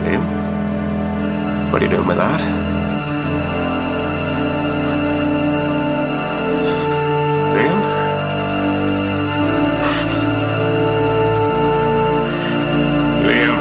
Liam? What are you doing with that? Liam? Liam?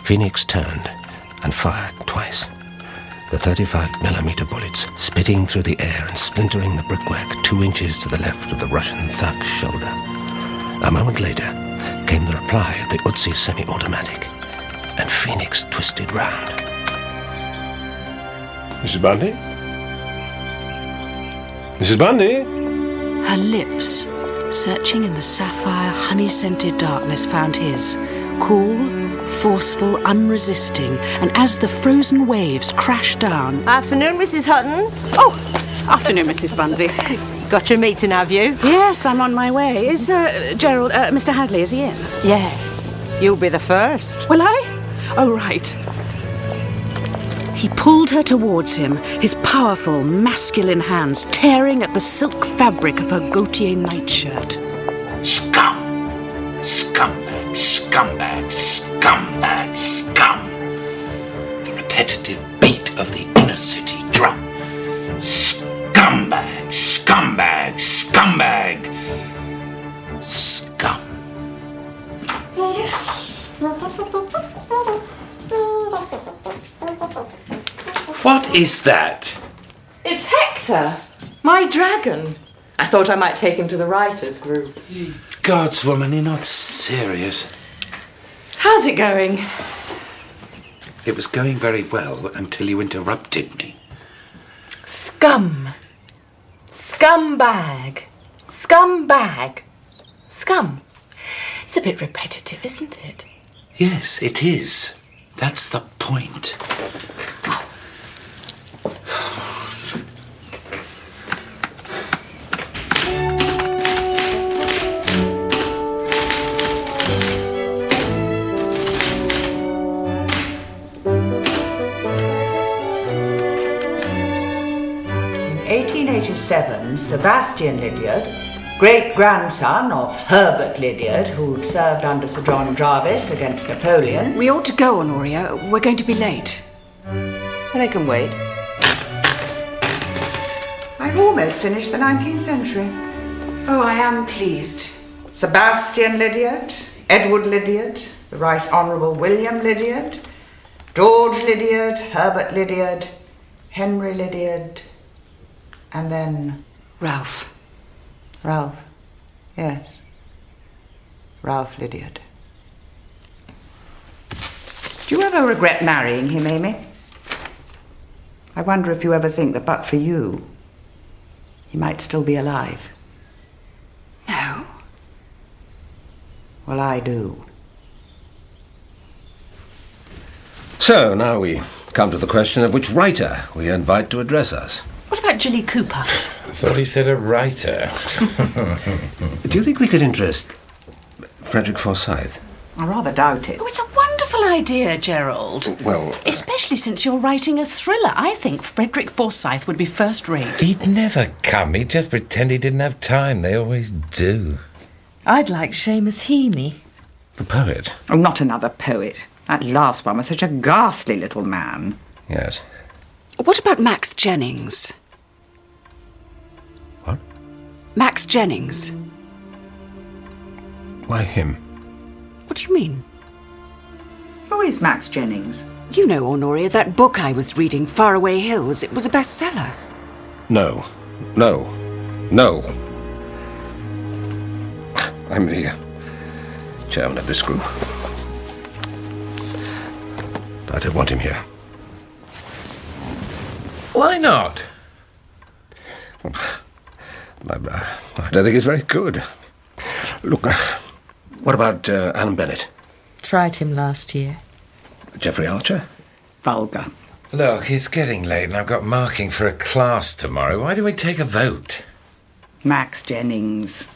Phoenix turned and fired twice. The 35mm bullets spitting through the air and splintering the brickwork 2 inches to the left of the Russian thug's shoulder. A moment later came the reply of the Uzi semi-automatic, and Phoenix twisted round. Mrs. Bundy? Mrs. Bundy? Her lips, searching in the sapphire, honey-scented darkness, found his. Cool, forceful, unresisting, and as the frozen waves crashed down... Afternoon, Mrs. Hutton. Oh, afternoon, Mrs. Bundy. Got your meeting, have you? Yes, I'm on my way. Is Gerald, Mr. Hadley, is he in? Yes. You'll be the first. Will I? Oh, right. He pulled her towards him, his powerful, masculine hands tearing at the silk fabric of her Gautier nightshirt. Scum! Scumbag, scumbag, scumbag, scum! The repetitive beat of the inner city drum. Scumbag, scumbag, scumbag, scum. Yes. What is that? It's Hector, my dragon. I thought I might take him to the writers' group. God's woman, you're not serious. How's it going? It was going very well until you interrupted me. Scum. Scumbag. Scumbag. Scum. It's a bit repetitive, isn't it? Yes, it is. That's the point. In 1887, Sebastian Lydiard, great-grandson of Herbert Lydiard, who'd served under Sir John Jarvis against Napoleon... We ought to go, Honoria. We're going to be late. They can wait. I've almost finished the 19th century. Oh, I am pleased. Sebastian Lydiard, Edward Lydiard, the Right Honourable William Lydiard, George Lydiard, Herbert Lydiard, Henry Lydiard, and then... Ralph. Ralph. Yes. Ralph Lydiard. Do you ever regret marrying him, Amy? I wonder if you ever think that but for you, he might still be alive. No. Well, I do. So, now we come to the question of which writer we invite to address us. What about Jilly Cooper? I thought he said a writer. Do you think we could interest Frederick Forsyth? I rather doubt it. Oh, it's a wonderful idea, Gerald. Well... Especially since you're writing a thriller. I think Frederick Forsyth would be first-rate. He'd never come. He'd just pretend he didn't have time. They always do. I'd like Seamus Heaney. The poet? Oh, not another poet. That last one was such a ghastly little man. Yes. What about Max Jennings? What? Max Jennings. Why him? What do you mean? Who is Max Jennings? You know, Honoria, that book I was reading, Faraway Hills, it was a bestseller. No. I'm the chairman of this group. I don't want him here. Why not? I don't think he's very good. Look, what about Alan Bennett? Tried him last year. Jeffrey Archer? Vulgar. Look, it's getting late and I've got marking for a class tomorrow. Why don't we take a vote? Max Jennings.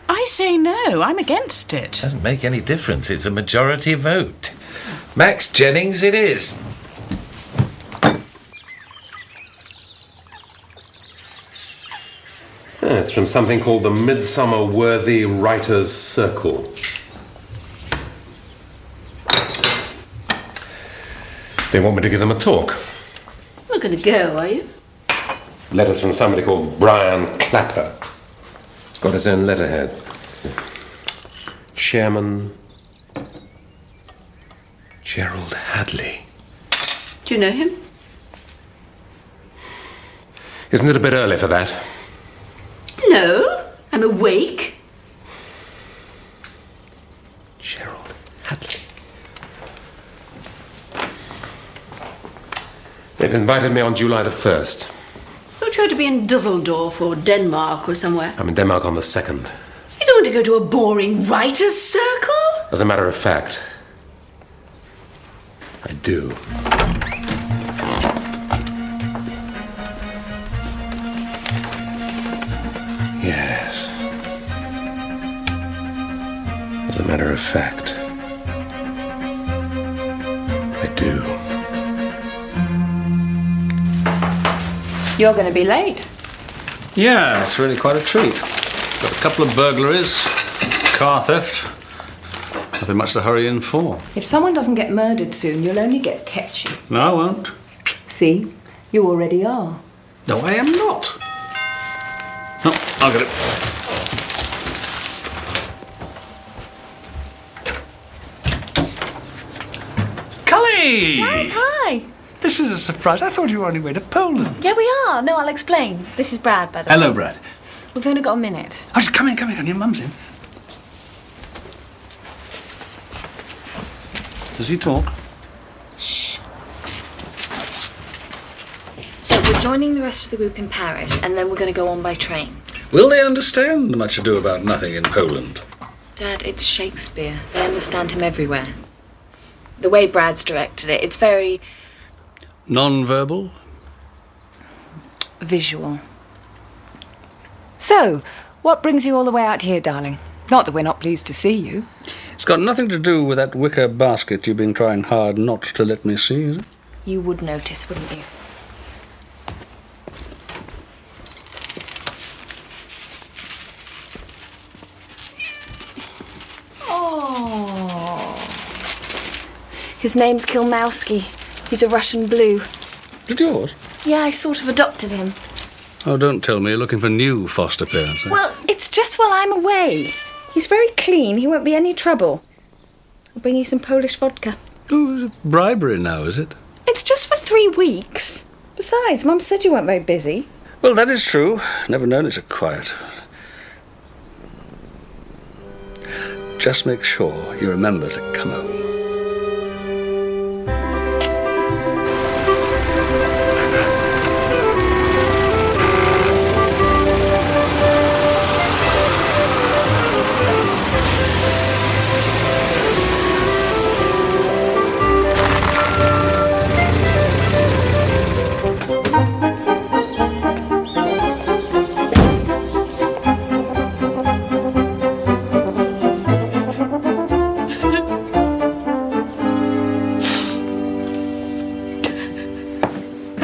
I say no, I'm against it. Doesn't make any difference. It's a majority vote. Max Jennings it is. It's from something called the Midsomer Worthy Writers' Circle. They want me to give them a talk. Not going to go, are you? Letters from somebody called Brian Clapper. He's got his own letterhead. Chairman Gerald Hadley. Do you know him? Isn't it a bit early for that? No, I'm awake. Gerald Hadley. They've invited me on July the 1st. Thought you had to be in Dusseldorf or Denmark or somewhere. I'm in Denmark on the 2nd. You don't want to go to a boring writer's circle? As a matter of fact, I do. Yes. As a matter of fact, I do. You're going to be late. Yeah, it's really quite a treat. Got a couple of burglaries, car theft. Nothing much to hurry in for. If someone doesn't get murdered soon, you'll only get tetchy. No, I won't. See? You already are. No, I am not. No, I'll get it. Cully! Dad, hi. This is a surprise. I thought you were on your way to Poland. Yeah, we are. No, I'll explain. This is Brad, by the way. Hello, Brad. We've only got a minute. Oh, just come in. Your mum's in. Does he talk? So we're joining the rest of the group in Paris, and then we're going to go on by train. Will they understand much ado about nothing in Poland? Dad, it's Shakespeare. They understand him everywhere. The way Brad's directed it, it's very Non-verbal? visual. So, what brings you all the way out here, darling? Not that we're not pleased to see you. It's got nothing to do with that wicker basket you've been trying hard not to let me see, is it? You would notice, wouldn't you? Oh. His name's Kilmowski. He's a Russian blue. Is it yours? Yeah, I sort of adopted him. Oh, don't tell me you're looking for new foster parents. Eh? Well, it's just while I'm away. He's very clean. He won't be any trouble. I'll bring you some Polish vodka. Oh, is it bribery now, is it? It's just for 3 weeks. Besides, Mum said you weren't very busy. Well, that is true. Never known it so quiet. Just make sure you remember to come home.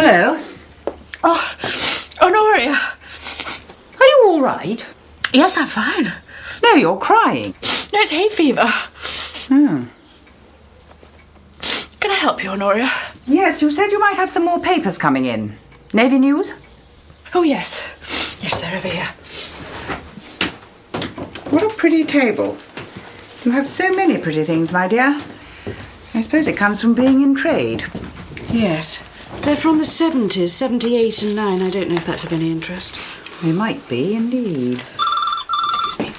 Hello? Oh, Honoria. Are you all right? Yes, I'm fine. No, you're crying. No, it's hay fever. Can I help you, Honoria? Yes, you said you might have some more papers coming in. Navy News? Oh, yes. Yes, they're over here. What a pretty table. You have so many pretty things, my dear. I suppose it comes from being in trade. Yes. They're from the 70s, 78 and 9. I don't know if that's of any interest. They might be, indeed. Excuse me.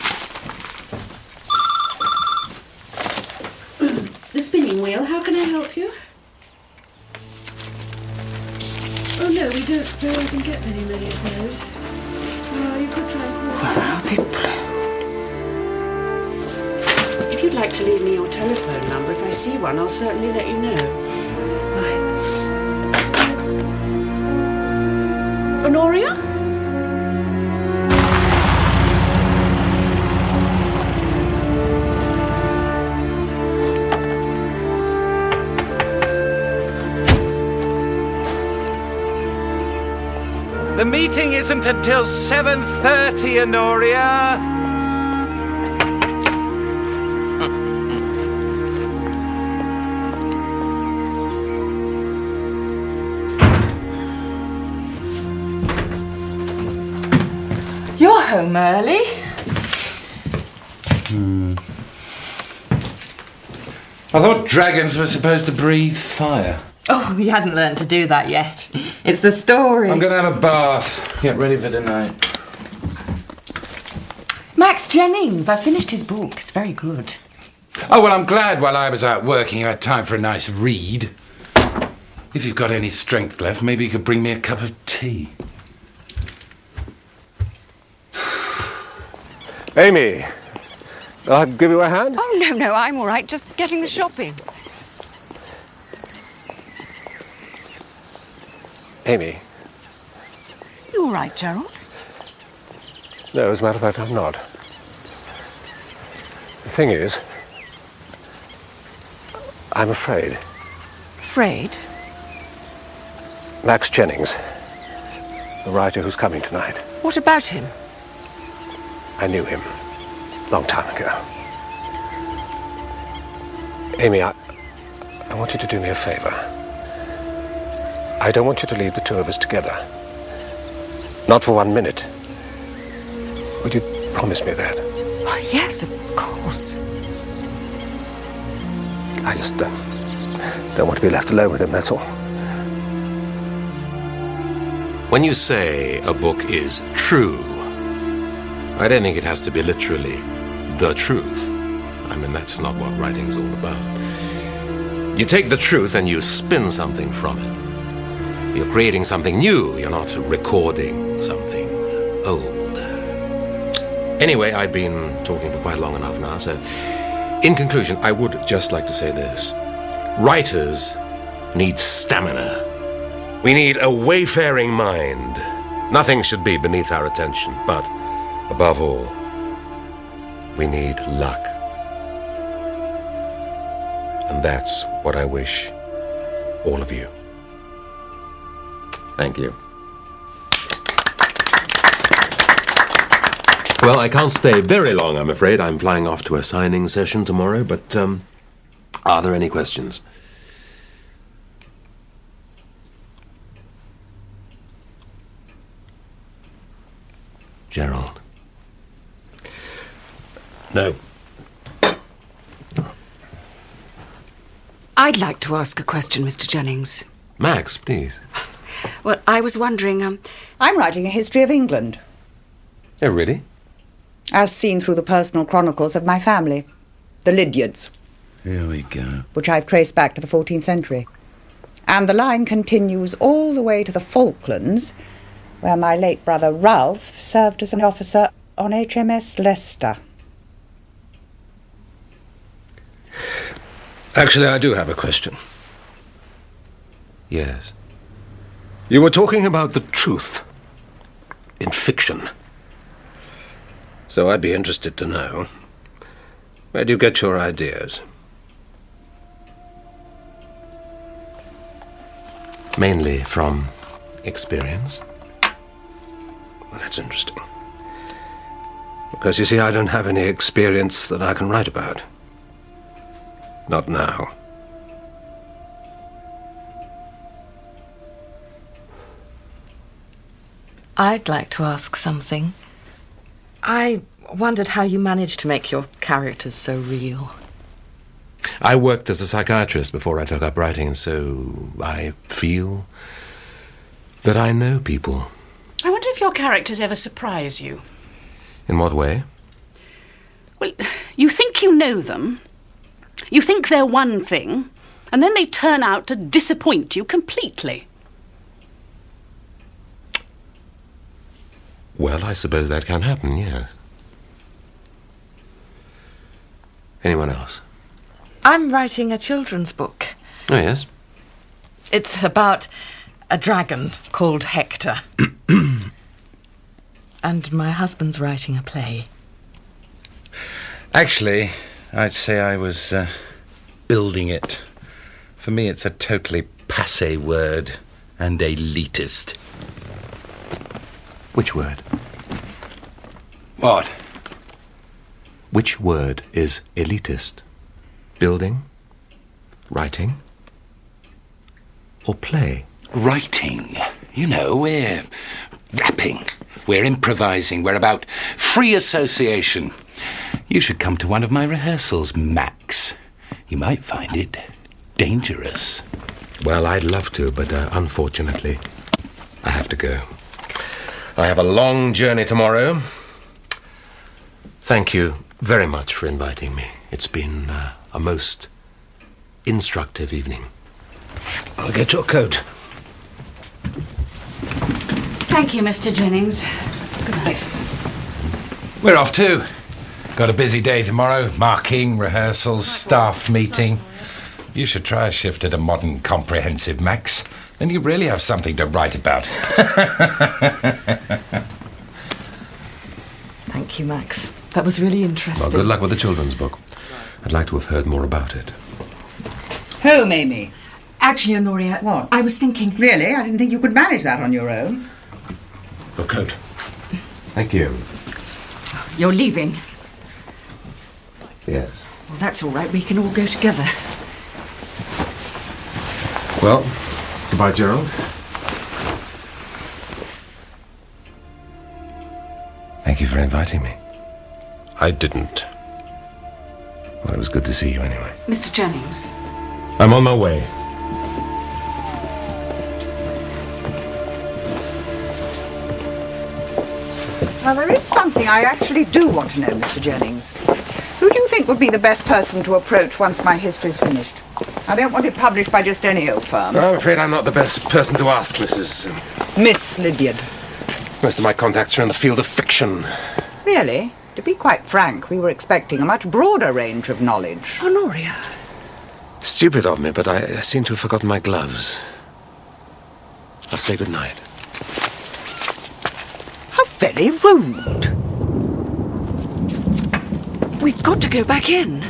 The spinning wheel, how can I help you? Oh, no, we don't often get many of those. You could try and call us. If you'd like to leave me your telephone number, if I see one, I'll certainly let you know. Right. Honoria? The meeting isn't until 7:30, Honoria. You're home early. I thought dragons were supposed to breathe fire. Oh, he hasn't learned to do that yet. It's the story. I'm going to have a bath. Get ready for tonight. Max Jennings, I finished his book. It's very good. Oh, well, I'm glad while I was out working you had time for a nice read. If you've got any strength left, maybe you could bring me a cup of tea. Amy, shall I give you a hand? Oh, no, I'm all right. Just getting the shopping. Amy? You all right, Gerald? No, as a matter of fact, I'm not. The thing is, I'm afraid. Afraid? Max Jennings, the writer who's coming tonight. What about him? I knew him a long time ago. Amy, I want you to do me a favor. I don't want you to leave the two of us together. Not for 1 minute. Would you promise me that? Oh, yes, of course. I just don't want to be left alone with him, that's all. When you say a book is true, I don't think it has to be literally the truth. I mean, that's not what writing's all about. You take the truth and you spin something from it. You're creating something new. You're not recording something old. Anyway, I've been talking for quite long enough now, so in conclusion, I would just like to say this. Writers need stamina. We need a wayfaring mind. Nothing should be beneath our attention, but above all, we need luck. And that's what I wish all of you. Thank you. Well, I can't stay very long, I'm afraid. I'm flying off to a signing session tomorrow, but are there any questions? Gerald? No. I'd like to ask a question, Mr. Jennings. Max, please. Well, I was wondering, I'm writing a history of England, Oh, really? as seen through the personal chronicles of my family, the Lydiards, Here we go. which I've traced back to the 14th century. And the line continues all the way to the Falklands, where my late brother Ralph served as an officer on HMS Leicester. Actually, I do have a question. Yes. You were talking about the truth in fiction. So I'd be interested to know, where do you get your ideas? Mainly from experience. Well, that's interesting. Because, you see, I don't have any experience that I can write about. Not now. I'd like to ask something. I wondered how you managed to make your characters so real. I worked as a psychiatrist before I took up writing, and so I feel that I know people. I wonder if your characters ever surprise you. In what way? Well, you think you know them, you think they're one thing, and then they turn out to disappoint you completely. Well, I suppose that can happen, yes. Anyone else? I'm writing a children's book. Oh, yes? It's about a dragon called Hector. And my husband's writing a play. Actually, I'd say I was building it. For me, it's a totally passé word and elitist. Which word? What? Which word is elitist? Building? Writing? Or play? Writing. You know, we're rapping. We're improvising. We're about free association. You should come to one of my rehearsals, Max. You might find it dangerous. Well, I'd love to, but unfortunately, I have to go. I have a long journey tomorrow. Thank you very much for inviting me. It's been a most instructive evening. I'll get your coat. Thank you, Mr. Jennings. Good night. We're off too. Got a busy day tomorrow. Marking, rehearsals, staff meeting. You should try a shift at a modern comprehensive, Max. Then you really have something to write about. Thank you, Max. That was really interesting. Well, good luck with the children's book. I'd like to have heard more about it. Home, Amy. Actually, Honoria, What? I was thinking... Really? I didn't think you could manage that on your own. Your coat. Thank you. You're leaving. Yes. Well, that's all right. We can all go together. Well, goodbye, Gerald. Thank you for inviting me. I didn't. Well, it was good to see you anyway. Mr. Jennings. I'm on my way. Now, there is something I actually do want to know, Mr. Jennings. Who do you think would be the best person to approach once my history's finished? I don't want it published by just any old firm. I'm afraid I'm not the best person to ask, Mrs. Miss Lydiard. Most of my contacts are in the field of fiction. Really? To be quite frank, we were expecting a much broader range of knowledge. Honoria. Stupid of me, but I seem to have forgotten my gloves. I'll say good night. How very rude. We've got to go back in.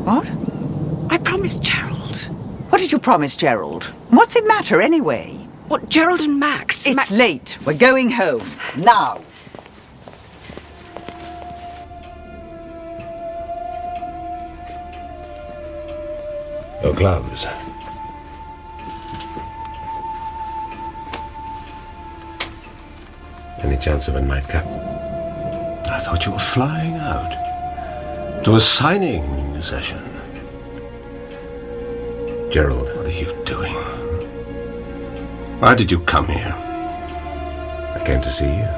What? I promised Gerald. What did you promise, Gerald? What's it matter, anyway? What, Gerald and Max? It's late. We're going home. Now. Your gloves. Any chance of a nightcap? I thought you were flying out. To a signing session. Gerald. What are you doing? Why did you come here? I came to see you.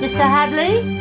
Mr. Hadley?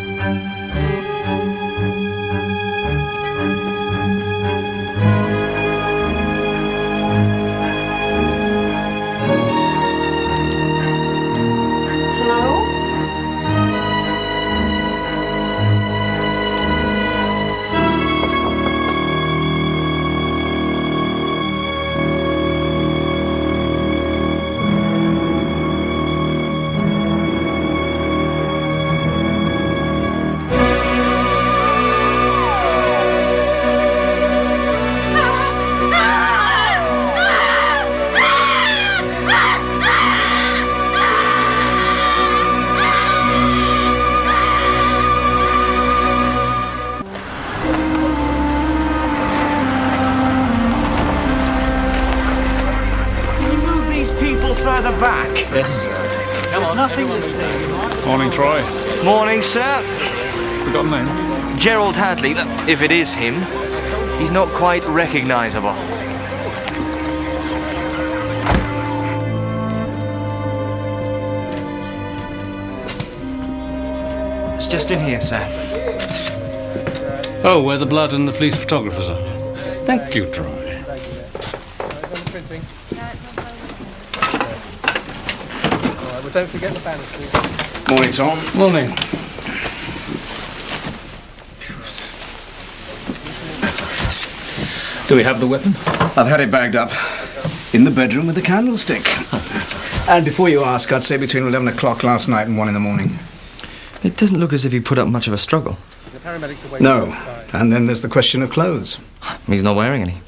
Further back. Yes. Come on. Nothing to see. Morning, Troy. Morning, sir. Forgot a name? Gerald Hadley. If it is him, he's not quite recognisable. It's just in here, sir. Oh, where the blood and the police photographers are. Thank you, Troy. Don't forget the banners, please. Morning, Tom. Morning. Do we have the weapon? I've had it bagged up in the bedroom with the candlestick. And before you ask, I'd say between 11 o'clock last night and 1 in the morning. It doesn't look as if he put up much of a struggle. No. And then there's the question of clothes. He's not wearing any.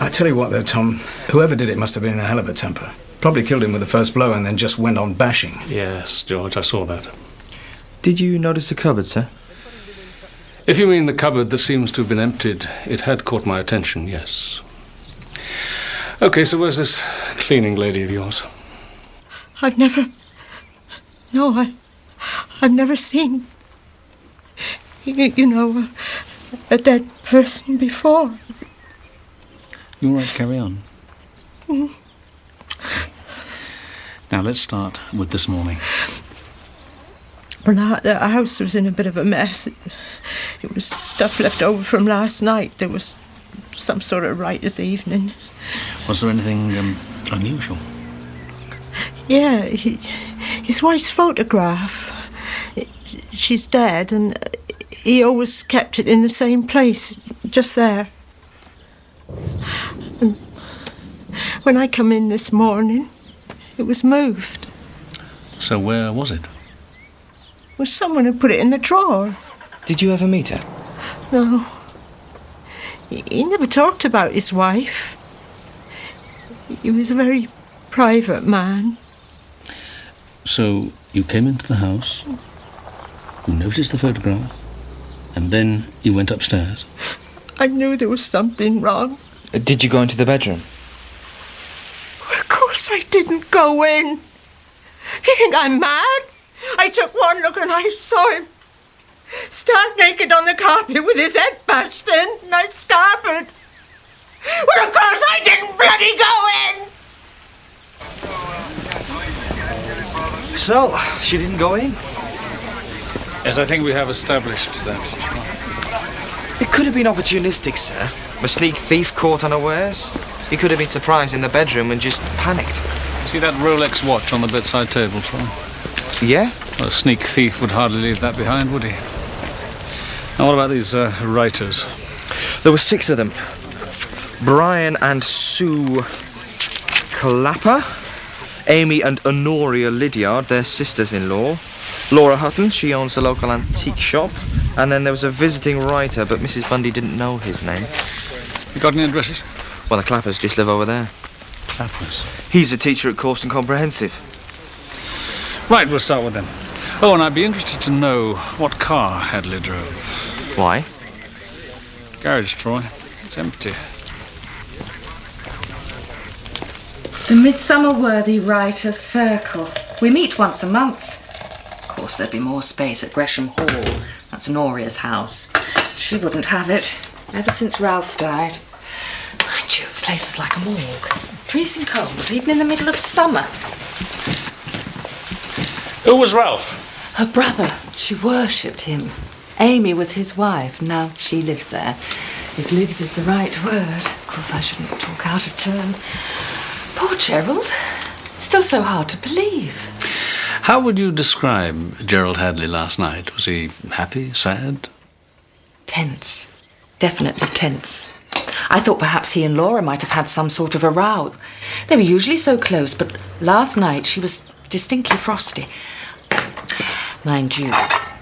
I tell you what, though, Tom, whoever did it must have been in a hell of a temper. Probably killed him with the first blow and then just went on bashing. Yes, George, I saw that. Did you notice the cupboard, sir? If you mean the cupboard that seems to have been emptied, it had caught my attention, yes. OK, so where's this cleaning lady of yours? I've never seen, a dead person before. You all right, carry on. Mm. Now, let's start with this morning. Well, the house was in a bit of a mess. It was stuff left over from last night. There was some sort of writer's evening. Was there anything unusual? Yeah, his wife's photograph. She's dead, and he always kept it in the same place, just there. And when I come in this morning, it was moved. So where was it? Well, someone had put it in the drawer. Did you ever meet her? No. He never talked about his wife. He was a very private man. So you came into the house, you noticed the photograph, and then you went upstairs? I knew there was something wrong. Did you go into the bedroom? Of course I didn't go in. Do you think I'm mad? I took one look and I saw him stark naked on the carpet with his head bashed in, and I scarpered. Well, of course I didn't bloody go in! So, she didn't go in? Yes, I think we have established that. It could have been opportunistic, sir. A sneak thief caught unawares. He could have been surprised in the bedroom and just panicked. See that Rolex watch on the bedside table, Troy? Yeah? Well, a sneak thief would hardly leave that behind, would he? Now, what about these writers? There were 6 of them. Brian and Sue Clapper, Amy and Honoria Lydiard, their sisters-in-law, Laura Hutton, she owns a local antique shop, and then there was a visiting writer, but Mrs. Bundy didn't know his name. You got any addresses? Well, the Clappers just live over there. Clappers? He's a teacher at Corston Comprehensive. Right, we'll start with them. Oh, and I'd be interested to know what car Hadley drove. Why? Garage, Troy. It's empty. The Midsummer-worthy Writers' Circle. We meet once a month. Of course, there'd be more space at Gresham Hall. That's Honoria's house. She wouldn't have it, ever since Ralph died. Mind you, the place was like a morgue. Freezing cold, even in the middle of summer. Who was Ralph? Her brother, she worshipped him. Amy was his wife, now she lives there. If lives is the right word. Of course, I shouldn't talk out of turn. Poor Gerald. Still so hard to believe. How would you describe Gerald Hadley last night? Was he happy, sad? Tense. Definitely tense. I thought perhaps he and Laura might have had some sort of a row. They were usually so close, but last night she was distinctly frosty. Mind you,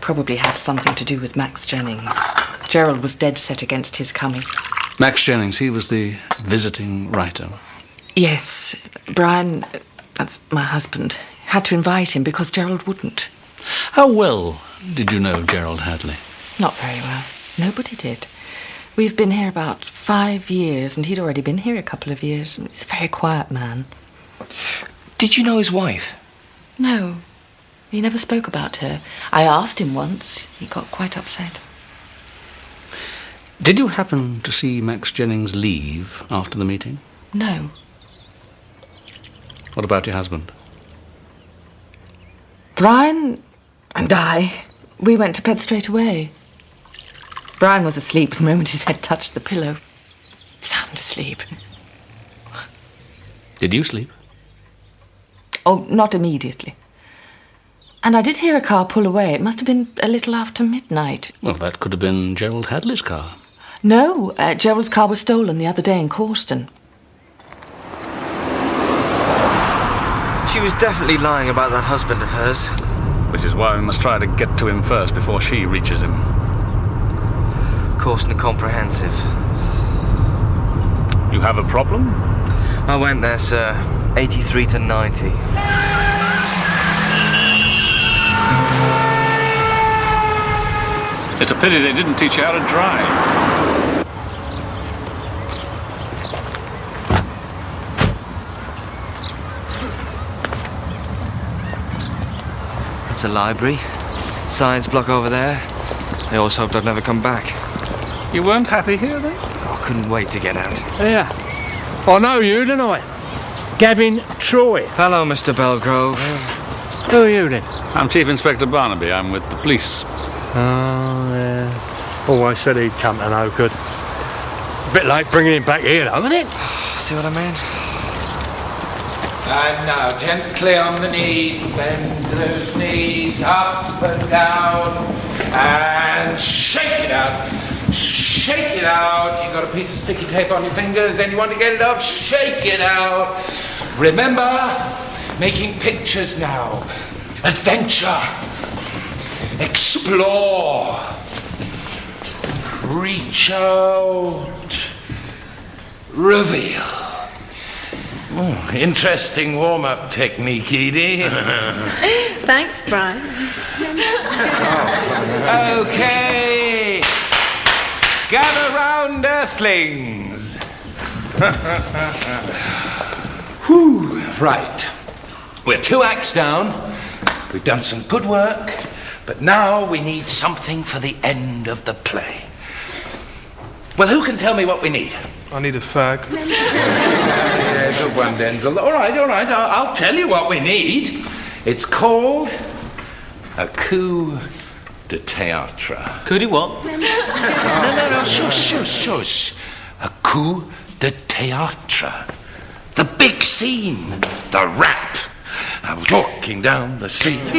probably had something to do with Max Jennings. Gerald was dead set against his coming. Max Jennings, he was the visiting writer. Yes, Brian, that's my husband, had to invite him because Gerald wouldn't. How well did you know Gerald Hadley? Not very well. Nobody did. We've been here about 5 years, and he'd already been here a couple of years. He's a very quiet man. Did you know his wife? No, he never spoke about her. I asked him once. He got quite upset. Did you happen to see Max Jennings leave after the meeting? No. What about your husband? Brian and I, we went to bed straight away. Brian was asleep the moment his head touched the pillow. Sound asleep. Did you sleep? Oh, not immediately. And I did hear a car pull away. It must have been a little after midnight. Well, that could have been Gerald Hadley's car. No, Gerald's car was stolen the other day in Corston. She was definitely lying about that husband of hers. Which is why we must try to get to him first before she reaches him. Corston Comprehensive. You have a problem? I went there, sir. 83 to 90. It's a pity they didn't teach you how to drive. It's a library. Science block over there. I always hoped I'd never come back. You weren't happy here, then? Oh, I couldn't wait to get out. Yeah. I know you, don't I? Gavin Troy. Hello, Mr. Belgrove. Who are you, then? I'm Chief Inspector Barnaby. I'm with the police. Oh, yeah. Always said he'd come to no good. A bit like bringing him back here, though, isn't it? See what I mean? And now, gently on the knees, bend those knees up and down, and shake it out. Shake it out. You got a piece of sticky tape on your fingers and you want to get it off? Shake it out. Remember, making pictures now. Adventure. Explore. Reach out. Reveal. Oh, interesting warm-up technique, Edie. Thanks, Brian. Okay. Gather round, Earthlings. Whew, right. We're 2 acts down. We've done some good work, but now we need something for the end of the play. Well, who can tell me what we need? I need a fag. Yeah, good one, Denzel. All right. I'll tell you what we need. It's called a coup de théâtre. Coup de what? No, shush. A coup de théâtre. The big scene. The rap. I was walking down the street of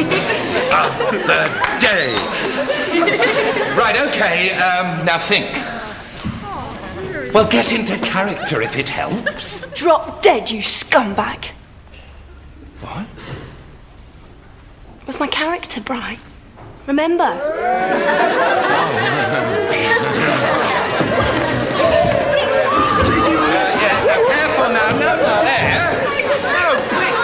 the day. Right, okay, now think. Well, get into character if it helps. Drop dead, you scumbag. What? It was my character, Brian. Remember? Yes, now careful now. No, there. No, please.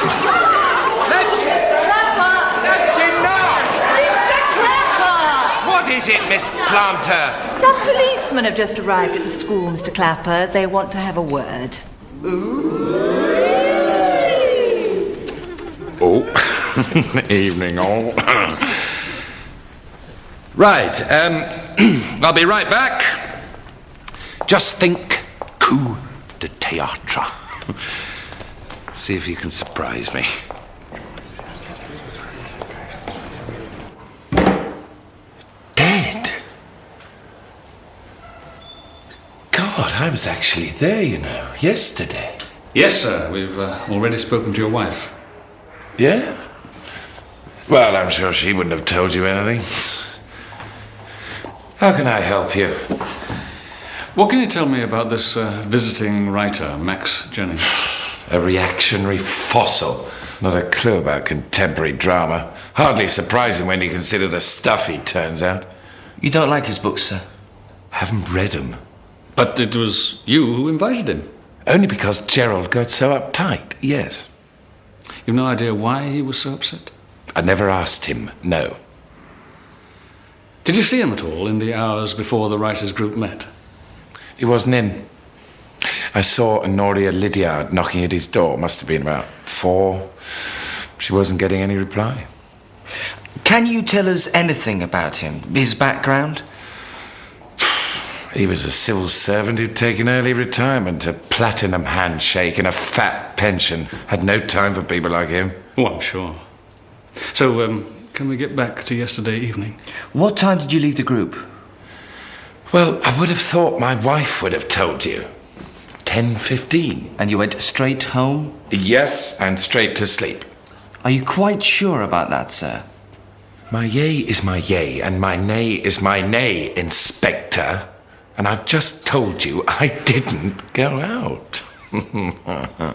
Mr. Clapper! That's enough! Mr. Clapper! What is it, Miss Planter? Some policemen have just arrived at the school, Mr. Clapper. They want to have a word. Oh, evening all. Right, I'll be right back. Just think coup de théâtre. See if you can surprise me. God, I was actually there, you know, yesterday. Yes, sir. We've already spoken to your wife. Yeah? Well, I'm sure she wouldn't have told you anything. How can I help you? What can you tell me about this visiting writer, Max Jennings? A reactionary fossil. Not a clue about contemporary drama. Hardly surprising when you consider the stuff he turns out. You don't like his books, sir? Haven't read them. But it was you who invited him. Only because Gerald got so uptight, yes. You've no idea why he was so upset? I never asked him, no. Did you see him at all in the hours before the writers' group met? He wasn't in. I saw Honoria Lydiard knocking at his door. Must have been about 4. She wasn't getting any reply. Can you tell us anything about him? His background? He was a civil servant who'd taken early retirement, a platinum handshake and a fat pension. Had no time for people like him. Oh, I'm sure. So, can we get back to yesterday evening? What time did you leave the group? Well, I would have thought my wife would have told you. 10:15. And you went straight home? Yes, and straight to sleep. Are you quite sure about that, sir? My yay is my yay, and my nay is my nay, Inspector. And I've just told you I didn't go out. I'm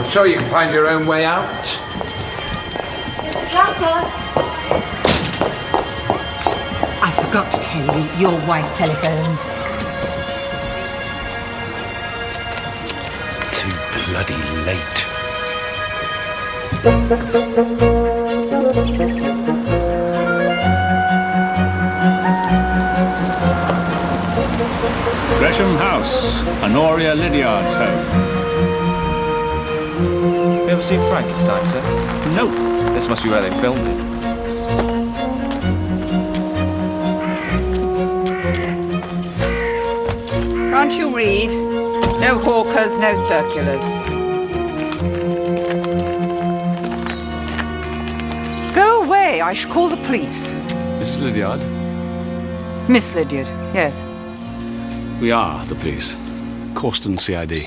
sure you can find your own way out. Mr. Clapper! I forgot to tell you, your wife telephoned. Too bloody late. Gresham House, Honoria Lydiard's home. You ever seen Frankenstein, sir? No. This must be where they filmed it. Can't you read? No hawkers, no circulars. Go away, I shall call the police. Mrs. Lydiard? Miss Lydiard, yes. We are the police. Causton CID.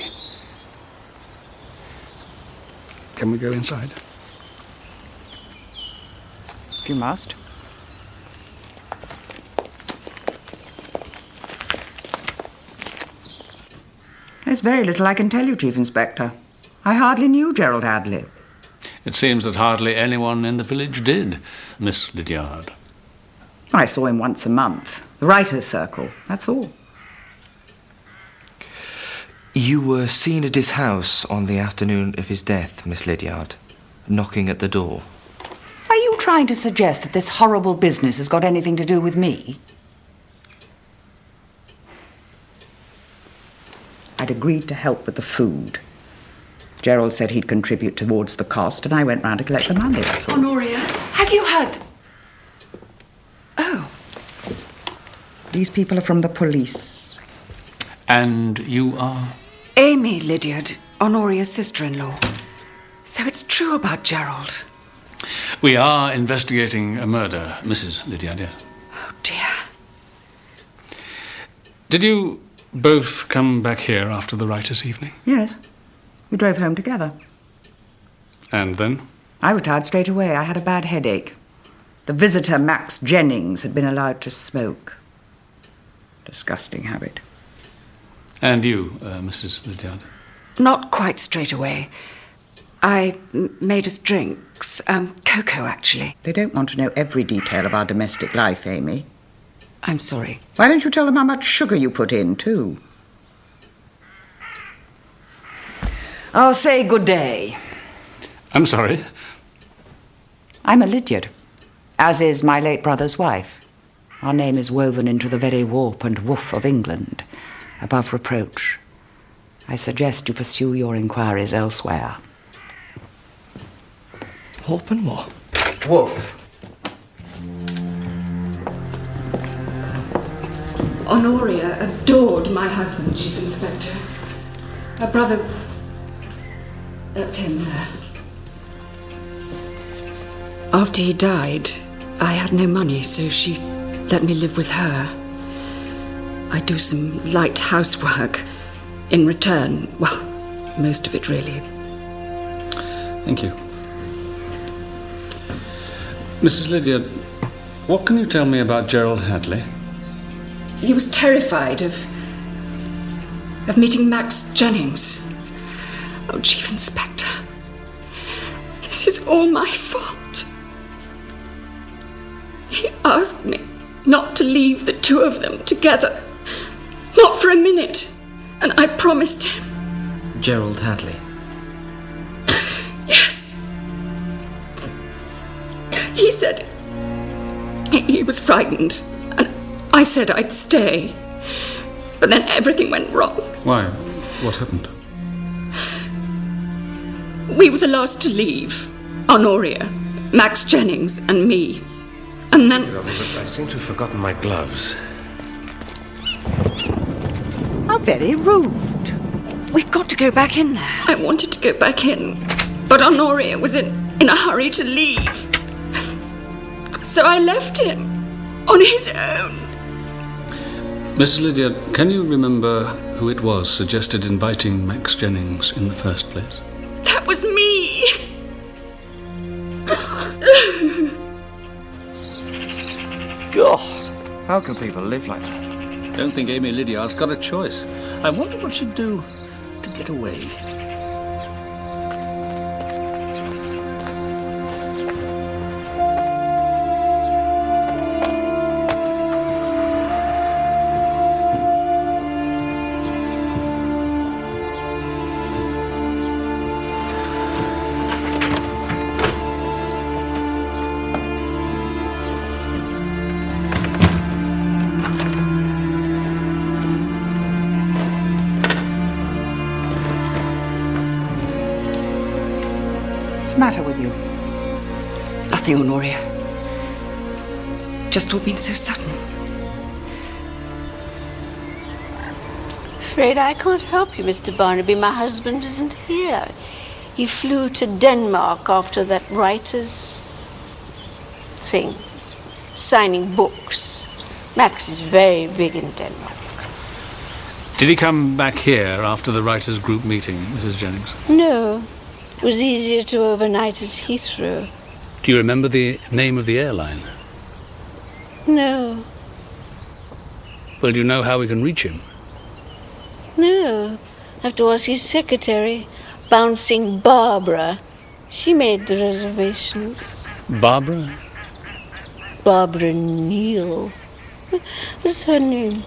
Can we go inside? If you must. There's very little I can tell you, Chief Inspector. I hardly knew Gerald Hadley. It seems that hardly anyone in the village did, Miss Lydiard. I saw him once a month. The writer's circle, that's all. You were seen at his house on the afternoon of his death, Miss Lydiard, knocking at the door. Are you trying to suggest that this horrible business has got anything to do with me? I'd agreed to help with the food. Gerald said he'd contribute towards the cost, and I went round to collect the money, that's all. Honoria, have you heard... Oh. These people are from the police. And you are? Amy Lydiard, Honoria's sister-in-law. So it's true about Gerald. We are investigating a murder, Mrs. Lydiard, yes. Oh, dear. Did you both come back here after the writers' evening? Yes. We drove home together. And then? I retired straight away. I had a bad headache. The visitor, Max Jennings, had been allowed to smoke. Disgusting habit. And you, Mrs. Lydiard? Not quite straight away. I made us drinks. Cocoa, actually. They don't want to know every detail of our domestic life, Amy. I'm sorry. Why don't you tell them how much sugar you put in, too? I'll say good day. I'm sorry? I'm a Lydiard, as is my late brother's wife. Our name is woven into the very warp and woof of England, above reproach. I suggest you pursue your inquiries elsewhere. Warp and what? Woof. Honoria adored my husband, Chief Inspector. Her brother... That's him there. After he died, I had no money, so she let me live with her. I do some light housework. In return, well, most of it really. Thank you. Mrs. Lydia, what can you tell me about Gerald Hadley? He was terrified of meeting Max Jennings. Oh, Chief Inspector, this is all my fault. He asked me not to leave the two of them together. Not for a minute. And I promised him. Gerald Hadley. Yes. He said he was frightened, and I said I'd stay. But then everything went wrong. Why? What happened? We were the last to leave. Honoria, Max Jennings, and me. And then... I seem to have forgotten my gloves. How very rude. We've got to go back in there. I wanted to go back in, but Honoria was in a hurry to leave. So I left him on his own. Mrs. Lydia, can you remember who it was suggested inviting Max Jennings in the first place? That was me. God, how can people live like that? Don't think Amy Lydiard's got a choice. I wonder what she'd do to get away. What's the matter with you? Nothing, Honoria. It's just all been so sudden. Afraid I can't help you, Mr. Barnaby. My husband isn't here. He flew to Denmark after that writer's thing, signing books. Max is very big in Denmark. Did he come back here after the writers' group meeting, Mrs. Jennings? No, it was easier to overnight at Heathrow. Do you remember the name of the airline? No, Well, do you know how we can reach him? no. I have to ask his secretary, Bouncing Barbara. She made the reservations. Barbara? Barbara Neal. What's her name?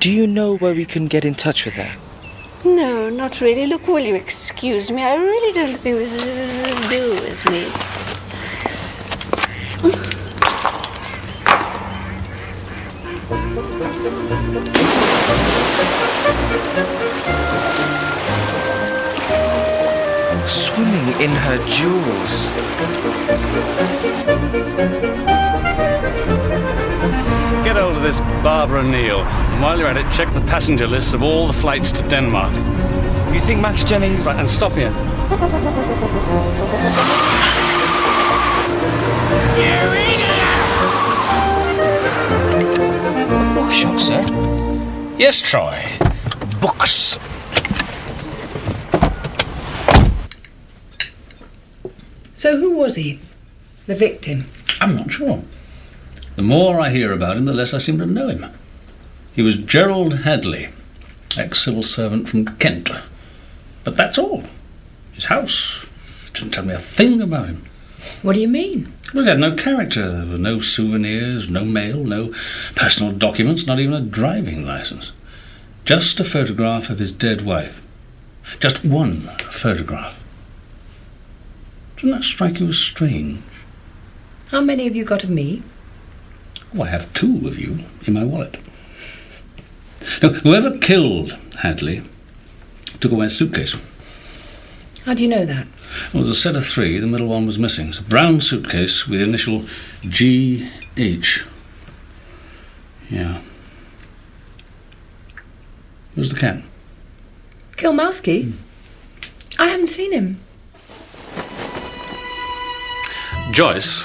Do you know where we can get in touch with her? No, not really. Look, will you excuse me? I really don't think this is to do with me. Swimming in her jewels. Get hold of this Barbara Neal. And while you're at it, check the passenger lists of all the flights to Denmark. You think Max Jennings... Right, and stop here. A bookshop, sir? Yes, Troy. Books. So who was he? The victim? I'm not sure. The more I hear about him, the less I seem to know him. He was Gerald Hadley, ex-civil servant from Kent. But that's all. His house didn't tell me a thing about him. What do you mean? Well, he had no character. There were no souvenirs, no mail, no personal documents, not even a driving license. Just a photograph of his dead wife. Just one photograph. Doesn't that strike you as strange? How many have you got of me? Oh, I have 2 of you in my wallet. Now, whoever killed Hadley took away a suitcase. How do you know that? Well, there's a set of 3. The middle one was missing. It's a brown suitcase with the initial GH. Yeah. Where's the cat? Kilmowski? I haven't seen him. Joyce.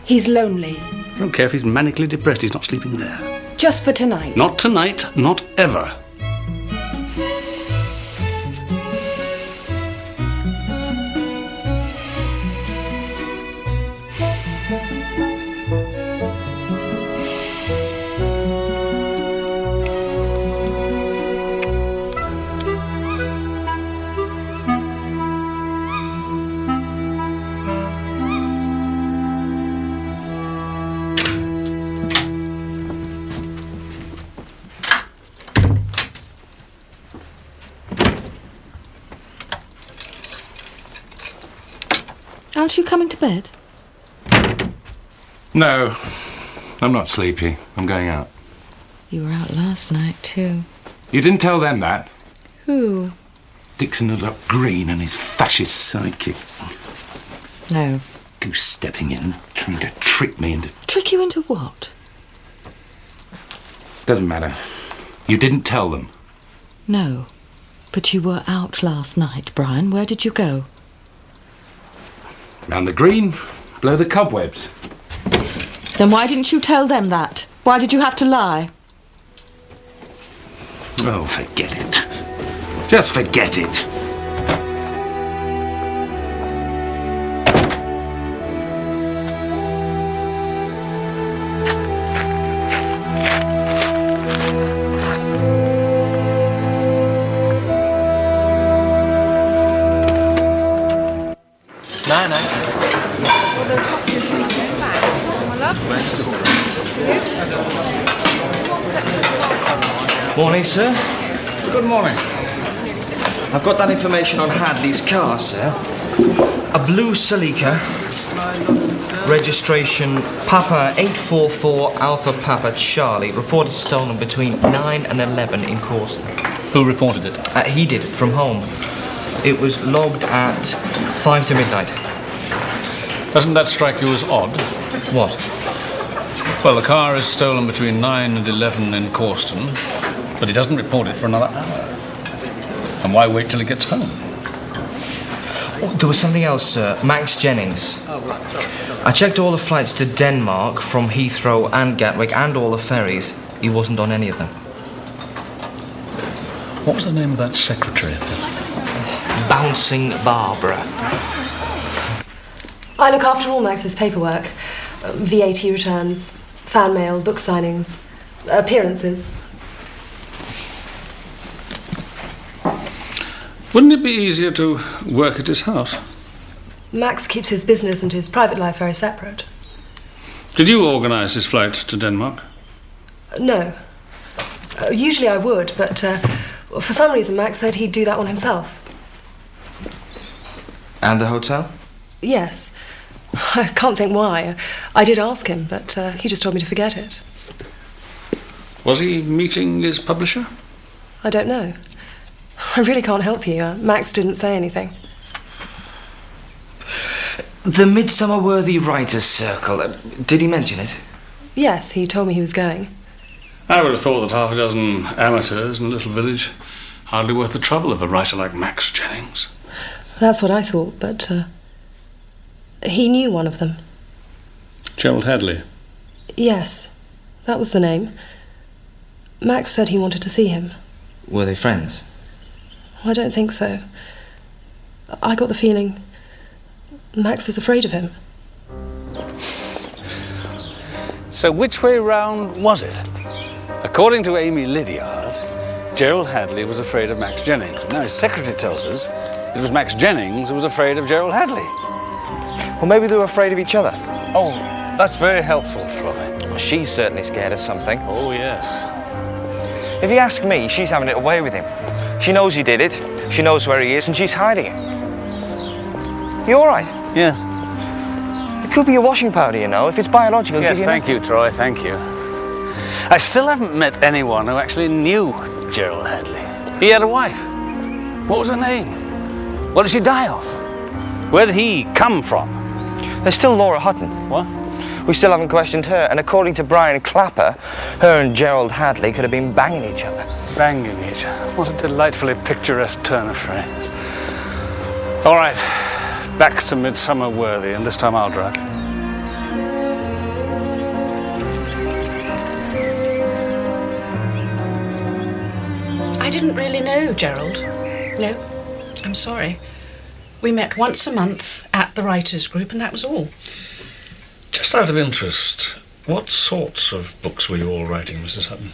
He's lonely. I don't care if he's manically depressed, he's not sleeping there. Just for tonight. Not tonight, not ever. Aren't you coming to bed? No, I'm not sleepy. I'm going out. You were out last night, too. You didn't tell them that? Who? Dixon had up Green and his fascist sidekick. No. Goose-stepping in, trying to trick me into... Trick you into what? Doesn't matter. You didn't tell them. No. But you were out last night, Brian. Where did you go? Round the green, blow the cobwebs. Then why didn't you tell them that? Why did you have to lie? Oh, forget it. Just forget it. No. Morning, sir. Good morning. I've got that information on Hadley's car, sir. A blue Celica. Registration Papa 844 Alpha Papa Charlie. Reported stolen between 9 and 11 in Corson. Who reported it? He did, from home. It was logged at 5 to midnight. Doesn't that strike you as odd? What? Well, the car is stolen between 9 and 11 in Corston, but he doesn't report it for another hour. And why wait till he gets home? Oh, there was something else, sir. Max Jennings. I checked all the flights to Denmark from Heathrow and Gatwick and all the ferries. He wasn't on any of them. What was the name of that secretary of his? Bouncing Barbara. I look after all Max's paperwork. VAT returns, fan mail, book signings, appearances. Wouldn't it be easier to work at his house? Max keeps his business and his private life very separate. Did you organise his flight to Denmark? No. Usually I would, but for some reason Max said he'd do that one himself. And the hotel? Yes. I can't think why. I did ask him, but he just told me to forget it. Was he meeting his publisher? I don't know. I really can't help you. Max didn't say anything. The Midsomer Worthy Writers' Circle. Did he mention it? Yes, he told me he was going. I would have thought that half a dozen amateurs in a little village hardly worth the trouble of a writer like Max Jennings. That's what I thought, but he knew one of them. Gerald Hadley? Yes, that was the name. Max said he wanted to see him. Were they friends? I don't think so. I got the feeling Max was afraid of him. So which way round was it? According to Amy Lydiard, Gerald Hadley was afraid of Max Jennings. Now his secretary tells us it was Max Jennings who was afraid of Gerald Hadley. Well, maybe they were afraid of each other. Oh, that's very helpful, Troy. She's certainly scared of something. Oh, yes. If you ask me, she's having it away with him. She knows he did it, she knows where he is, and she's hiding it. You all right? Yes. It could be a washing powder, you know. If it's biological, Yes, thank you, Troy, thank you. I still haven't met anyone who actually knew Gerald Hadley. He had a wife. What was her name? What did she die of? Where did he come from? There's still Laura Hutton. What? We still haven't questioned her, and according to Brian Clapper, her and Gerald Hadley could have been banging each other. Banging each other. What a delightfully picturesque turn of phrase. All right, back to Midsomer Worthy, and this time I'll drive. No, Gerald. No, I'm sorry. We met once a month at the writers' group, and that was all. Just out of interest, what sorts of books were you all writing, Mrs. Hutton?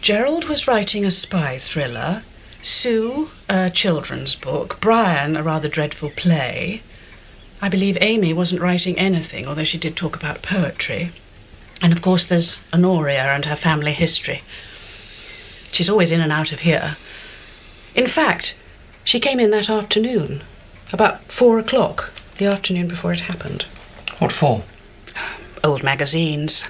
Gerald was writing a spy thriller, Sue, a children's book, Brian, a rather dreadful play. I believe Amy wasn't writing anything, although she did talk about poetry. And of course there's Honoria and her family history. She's always in and out of here. In fact, she came in that afternoon, about 4 o'clock, the afternoon before it happened. What for? Old magazines.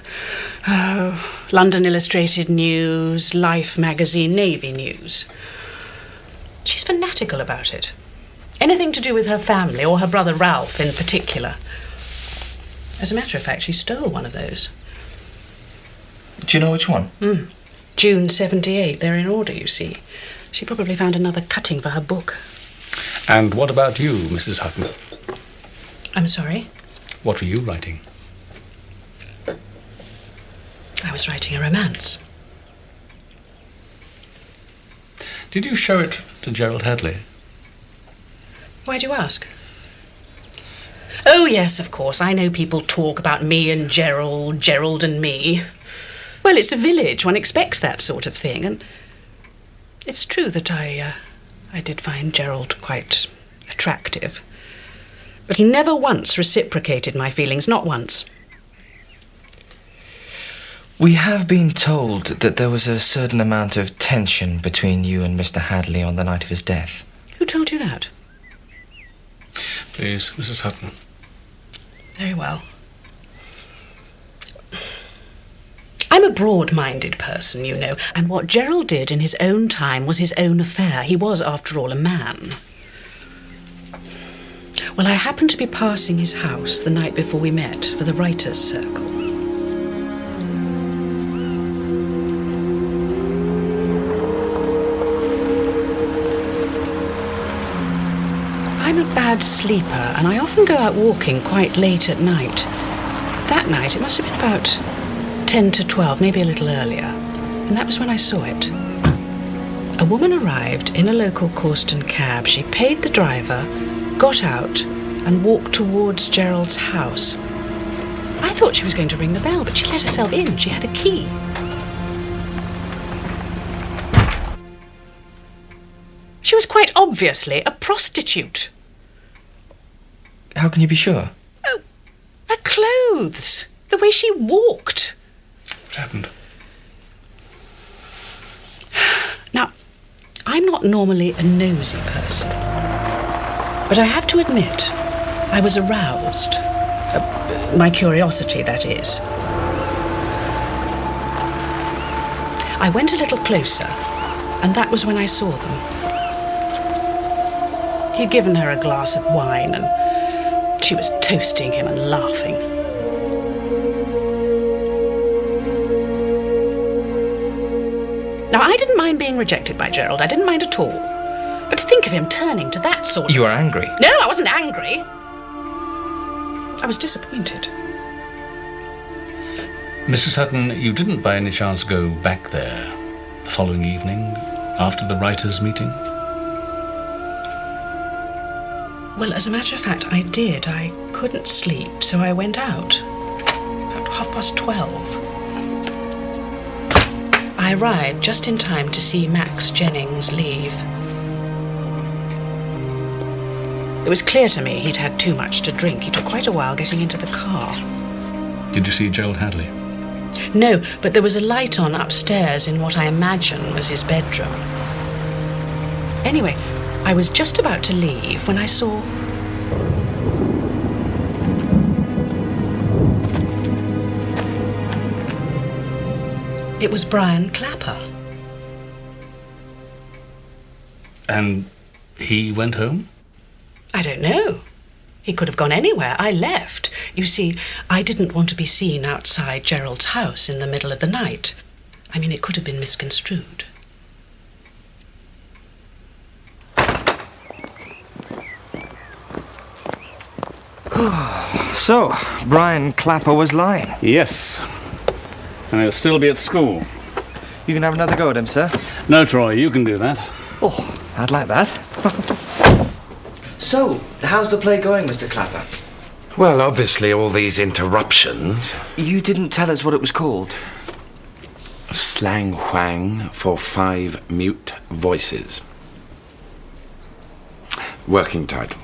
London Illustrated News, Life magazine, Navy News. She's fanatical about it. Anything to do with her family, or her brother Ralph in particular. As a matter of fact, she stole one of those. Do you know which one? June 78. They're in order, you see. She probably found another cutting for her book. And what about you, Mrs. Hutton? I'm sorry? What were you writing? I was writing a romance. Did you show it to Gerald Hadley? Why do you ask? Oh, yes, of course. I know people talk about me and Gerald, Gerald and me. Well, it's a village. One expects that sort of thing. And it's true that I did find Gerald quite attractive. But he never once reciprocated my feelings, not once. We have been told that there was a certain amount of tension between you and Mr. Hadley on the night of his death. Who told you that? Please, Mrs. Hutton. Very well. I'm a broad-minded person, you know, and what Gerald did in his own time was his own affair. He was, after all, a man. Well, I happened to be passing his house the night before we met for the writers' circle. I'm a bad sleeper, and I often go out walking quite late at night. That night, it must have been about 10 to 12, maybe a little earlier, and that was when I saw it. A woman arrived in a local Corston cab. She paid the driver, got out, and walked towards Gerald's house. I thought she was going to ring the bell, but she let herself in. She had a key. She was quite obviously a prostitute. How can you be sure? Oh, her clothes, the way she walked. What happened? Now, I'm not normally a nosy person, but I have to admit I was aroused. My curiosity, that is. I went a little closer, and that was when I saw them. He'd given her a glass of wine, and she was toasting him and laughing. Now, I didn't mind being rejected by Gerald. I didn't mind at all. But to think of him turning to that sort of... You were angry? No, I wasn't angry. I was disappointed. Mrs. Hutton, you didn't by any chance go back there the following evening after the writers' meeting? Well, as a matter of fact, I did. I couldn't sleep, so I went out. About 12:30. I arrived just in time to see Max Jennings leave. It was clear to me he'd had too much to drink. He took quite a while getting into the car. Did you see Gerald Hadley? No, but there was a light on upstairs in what I imagine was his bedroom. Anyway, I was just about to leave when I saw... It was Brian Clapper. And he went home? I don't know. He could have gone anywhere. I left. You see, I didn't want to be seen outside Gerald's house in the middle of the night. I mean, it could have been misconstrued. So, Brian Clapper was lying? Yes. And he'll still be at school. You can have another go at him, sir. No, Troy, you can do that. Oh, I'd like that. So, how's the play going, Mr. Clapper? Well, obviously, all these interruptions. You didn't tell us what it was called. Slang Huang for 5 Mute Voices. Working title.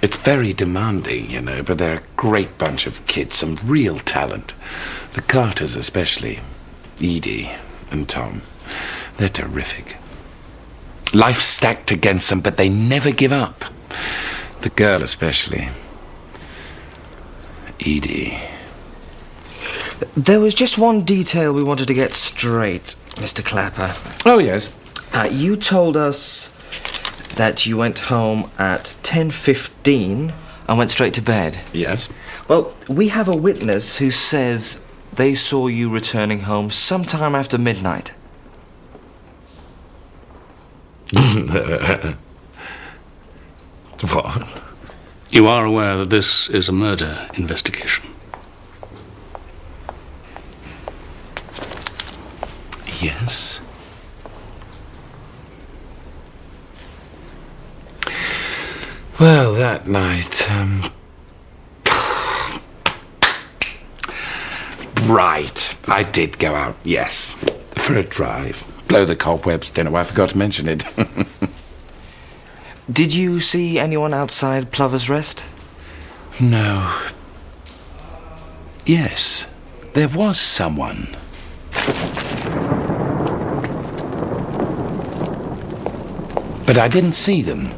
It's very demanding, you know, but they're a great bunch of kids, some real talent. The Carters especially, Edie and Tom. They're terrific. Life's stacked against them, but they never give up. The girl especially. Edie. There was just one detail we wanted to get straight, Mr. Clapper. Oh, yes. You told us that you went home at 10:15 and went straight to bed. Yes. Well, we have a witness who says they saw you returning home sometime after midnight. What? You are aware that this is a murder investigation? Yes. Well, that night, Right, I did go out, yes, for a drive. Blow the cobwebs, don't know why I forgot to mention it. Did you see anyone outside Plover's Rest? No. Yes, there was someone. But I didn't see them.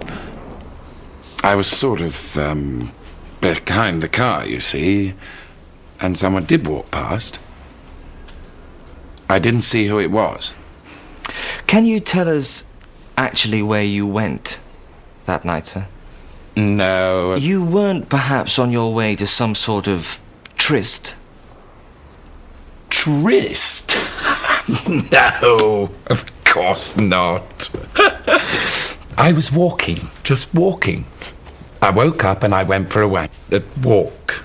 I was sort of, behind the car, you see, and someone did walk past. I didn't see who it was. Can you tell us actually where you went that night, sir? No. You weren't perhaps on your way to some sort of tryst? Tryst? No, of course not. I was walking, just walking. I woke up and I went for a walk.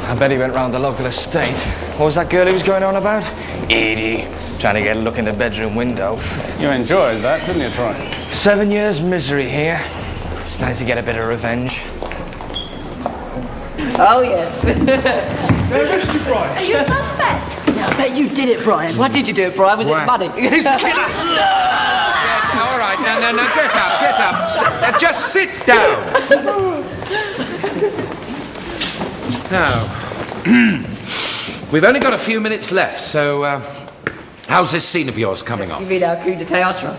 I bet he went round the local estate. What was that girl he was going on about? Edie. Trying to get a look in the bedroom window. You enjoyed that, didn't you, Troy? 7 years misery here. It's nice to get a bit of revenge. Oh, yes. They arrested you, Brian. Are you a suspect? Yeah, I bet you did it, Brian. Why did you do it, Brian? Was it money? All right, no, get up. Just sit down. Now, we've only got a few minutes left, so how's this scene of yours coming on? You mean our coup de théâtre?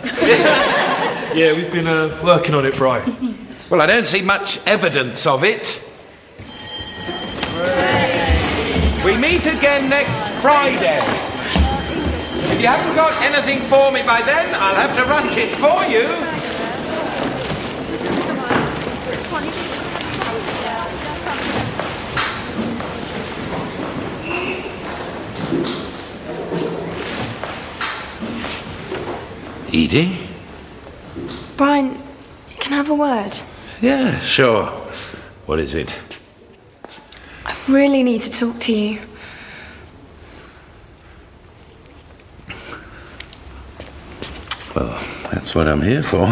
Yeah, we've been working on it, Brian. Well, I don't see much evidence of it. We meet again next Friday. If you haven't got anything for me by then, I'll have to write it for you. Edie? Brian, can I have a word? Yeah, sure. What is it? I really need to talk to you. Well, that's what I'm here for.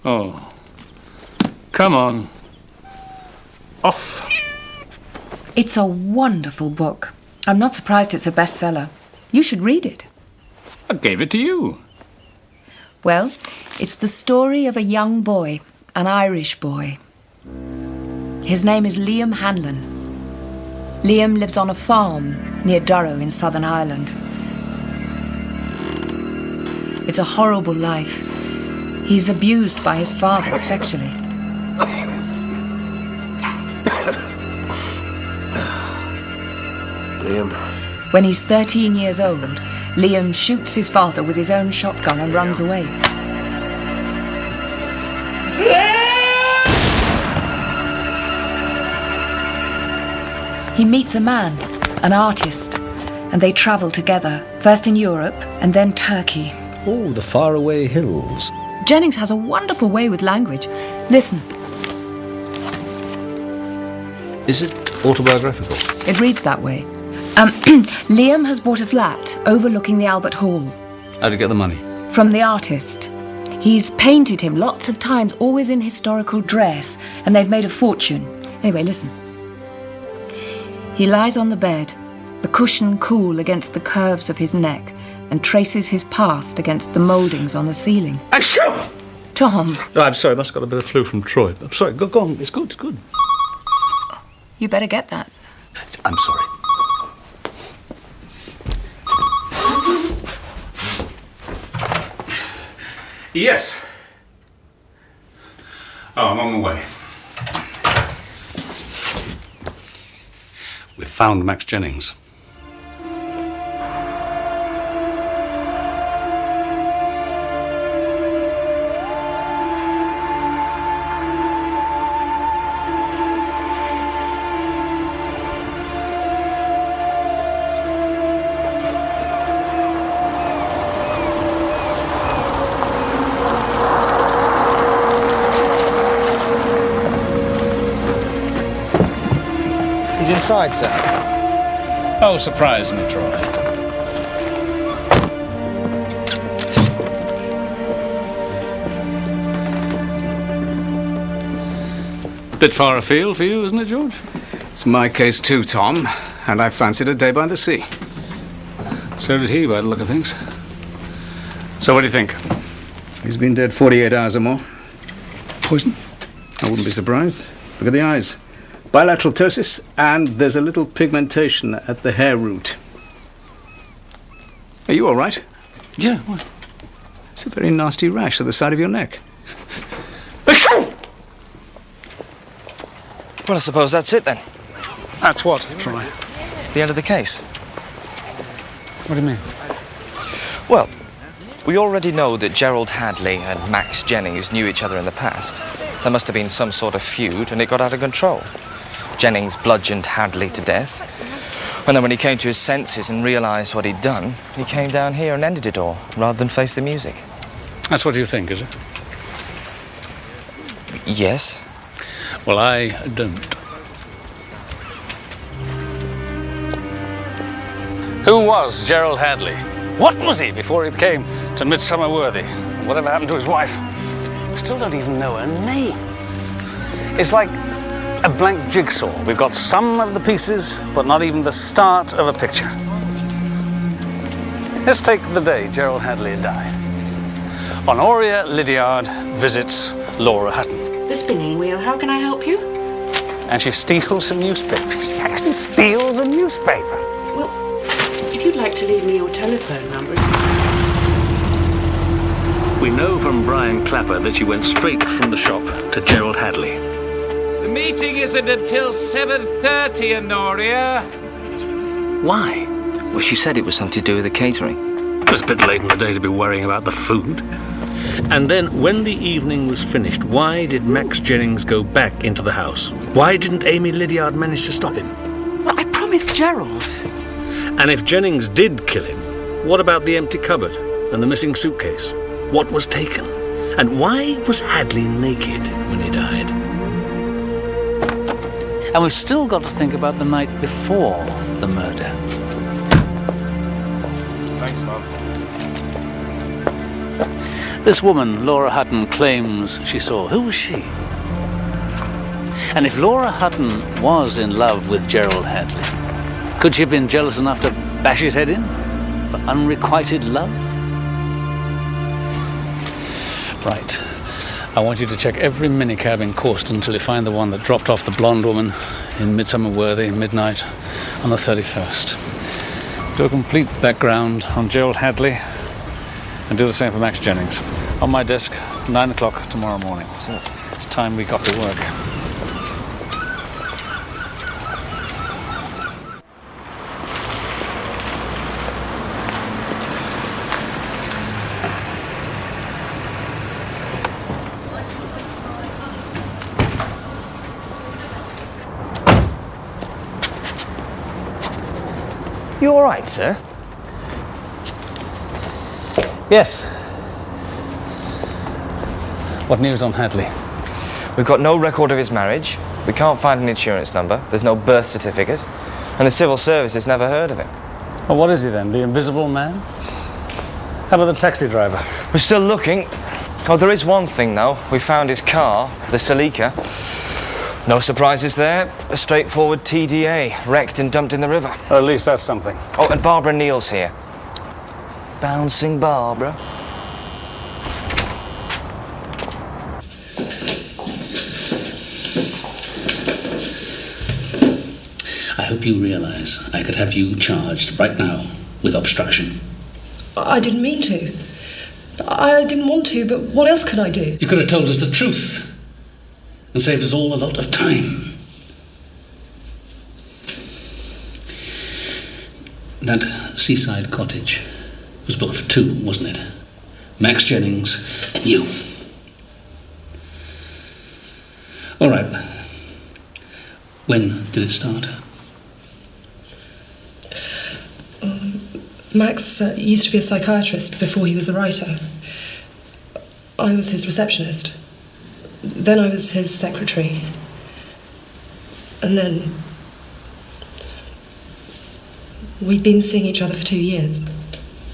Oh. Come on. Off. It's a wonderful book. I'm not surprised it's a bestseller. You should read it. I gave it to you. Well, it's the story of a young boy, an Irish boy. His name is Liam Hanlon. Liam lives on a farm near Durrow in Southern Ireland. It's a horrible life. He's abused by his father sexually. Liam. When he's 13 years old, Liam shoots his father with his own shotgun and runs away. He meets a man, an artist, and they travel together, first in Europe and then Turkey. Oh, the faraway hills. Jennings has a wonderful way with language. Listen. Is it autobiographical? It reads that way. Liam has bought a flat overlooking the Albert Hall. How'd you get the money? From the artist. He's painted him lots of times, always in historical dress, and they've made a fortune. Anyway, listen. He lies on the bed, the cushion cool against the curves of his neck, and traces his past against the mouldings on the ceiling. Tom. Oh, I'm sorry, I must have got a bit of flu from Troy. I'm sorry, go on. It's good, it's good. You better get that. I'm sorry. Yes. Oh, I'm on my way. We've found Max Jennings. He's inside, sir. Oh, surprise me, Troy. Bit far afield for you, isn't it, George? It's my case too, Tom, and I fancied a day by the sea. So did he, by the look of things. So what do you think? He's been dead 48 hours or more. Poison? I wouldn't be surprised. Look at the eyes. Bilateral ptosis, and there's a little pigmentation at the hair root. Are you all right? Yeah, what? It's a very nasty rash at the side of your neck. Well, I suppose that's it then. That's what, Troy? The end of the case. What do you mean? Well, we already know that Gerald Hadley and Max Jennings knew each other in the past. There must have been some sort of feud, and it got out of control. Jennings bludgeoned Hadley to death. And then when he came to his senses and realised what he'd done, he came down here and ended it all, rather than face the music. That's what you think, is it? Yes. Well, I don't. Who was Gerald Hadley? What was he before he came to Midsomer Worthy? Whatever happened to his wife? We still don't even know her name. It's like a blank jigsaw. We've got some of the pieces, but not even the start of a picture. Let's take the day Gerald Hadley died. Honoria Lydiard visits Laura Hutton. The spinning wheel, how can I help you? And she steals some newspaper. She actually steals a newspaper. Well, if you'd like to leave me your telephone number. We know from Brian Clapper that she went straight from the shop to Gerald Hadley. The meeting isn't until 7:30, Honoria. Why? Well, she said it was something to do with the catering. It was a bit late in the day to be worrying about the food. And then, when the evening was finished, why did Max Jennings go back into the house? Why didn't Amy Lydiard manage to stop him? Well, I promised Gerald. And if Jennings did kill him, what about the empty cupboard and the missing suitcase? What was taken? And why was Hadley naked when he died? And we've still got to think about the night before the murder. Thanks, Bob. This woman, Laura Hutton, claims she saw. Who was she? And if Laura Hutton was in love with Gerald Hadley, could she have been jealous enough to bash his head in for unrequited love? Right. I want you to check every minicab in Causton until you find the one that dropped off the blonde woman in Midsomer Worthy midnight on the 31st. Do a complete background on Gerald Hadley and do the same for Max Jennings. On my desk, 9 o'clock tomorrow morning. So it's time we got to work. You all right, sir? Yes. What news on Hadley? We've got no record of his marriage. We can't find an insurance number. There's no birth certificate. And the civil service has never heard of him. Well, what is he then? The invisible man? How about the taxi driver? We're still looking. Oh, there is one thing, though. We found his car, the Celica. No surprises there. A straightforward TDA, wrecked and dumped in the river. Well, at least that's something. Oh, and Barbara Neal's here. Bouncing Barbara. I hope you realise I could have you charged right now with obstruction. I didn't mean to. I didn't want to, but what else could I do? You could have told us the truth and saved us all a lot of time. That seaside cottage was booked for 2, wasn't it? Max Jennings and you. All right. When did it start? Max used to be a psychiatrist before he was a writer. I was his receptionist. Then I was his secretary. And then we'd been seeing each other for 2 years.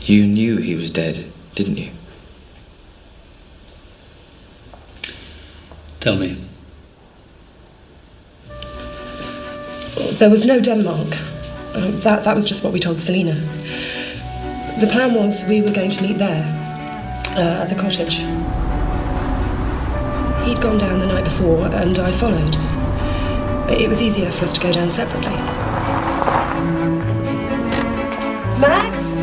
You knew he was dead, didn't you? Tell me. There was no Denmark. That was just what we told Selina. The plan was we were going to meet there, at the cottage. He'd gone down the night before, and I followed. It was easier for us to go down separately. Max?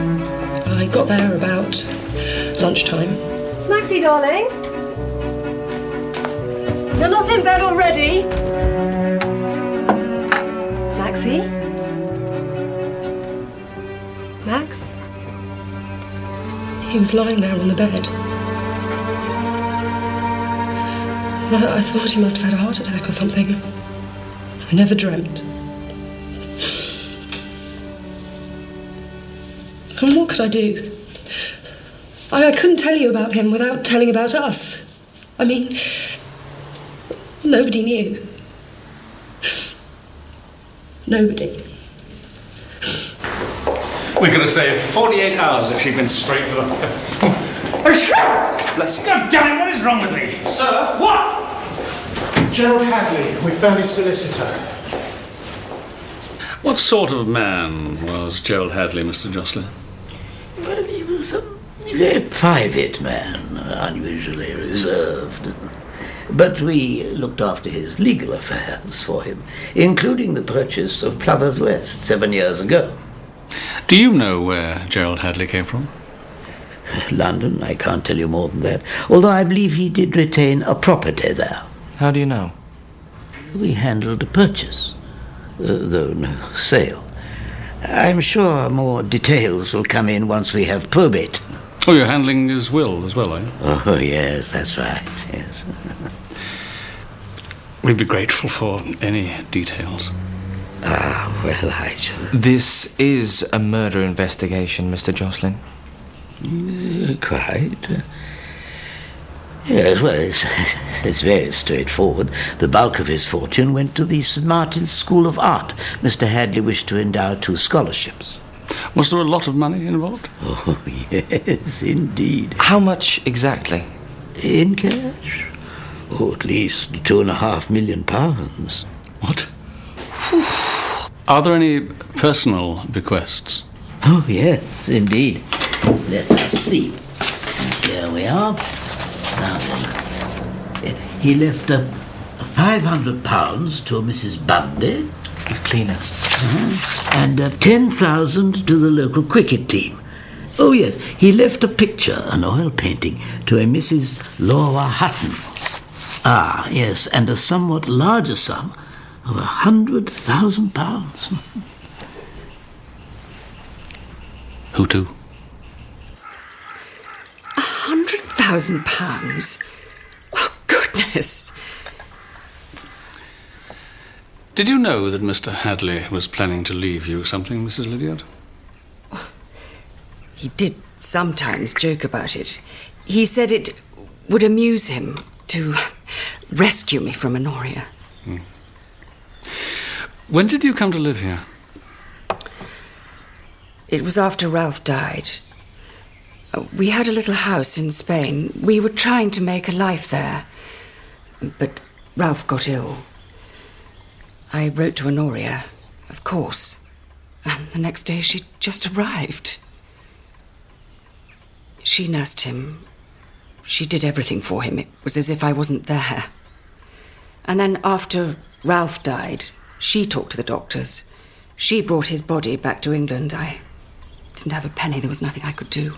I got there about lunchtime. Maxie, darling? You're not in bed already? Maxie? Max? He was lying there on the bed. I thought he must have had a heart attack or something. I never dreamt. And what could I do? I couldn't tell you about him without telling about us. I mean, nobody knew. Nobody. We could have saved 48 hours if she'd been straight for the... Bless you. God damn it, what is wrong with me? Sir? What? Gerald Hadley. We found his solicitor. What sort of man was Gerald Hadley, Mr. Jocelyn? Well, he was a very private man, unusually reserved. But we looked after his legal affairs for him, including the purchase of Plovers West 7 years ago. Do you know where Gerald Hadley came from? London, I can't tell you more than that, although I believe he did retain a property there. How do you know? We handled a purchase, though no sale. I'm sure more details will come in once we have probate. Oh, you're handling his will as well, are you? Oh, yes, that's right, yes. We'd be grateful for any details. Ah, well, This is a murder investigation, Mr. Jocelyn. Quite. Yes, well, it's very straightforward. The bulk of his fortune went to the St. Martin's School of Art. Mr. Hadley wished to endow 2 scholarships. Was there a lot of money involved? Oh, yes, indeed. How much exactly? In cash? Oh, at least £2.5 million. What? Are there any personal bequests? Oh, yes, indeed. Let us see. Here we are. Now then, he left £500 to Mrs. Bundy. His cleaner. And 10,000 to the local cricket team. Oh, yes, he left a picture, an oil painting, to a Mrs. Laura Hutton. Ah, yes, and a somewhat larger sum of £100,000. Who to? £100,000? Oh, goodness. Did you know that Mr. Hadley was planning to leave you something, Mrs. Lydiard? He did sometimes joke about it. He said it would amuse him to rescue me from Honoria. When did you come to live here? It was after Ralph died. We had a little house in Spain. We were trying to make a life there. But Ralph got ill. I wrote to Honoria, of course. And the next day she just arrived. She nursed him. She did everything for him. It was as if I wasn't there. And then after Ralph died, she talked to the doctors. She brought his body back to England. I didn't have a penny. There was nothing I could do.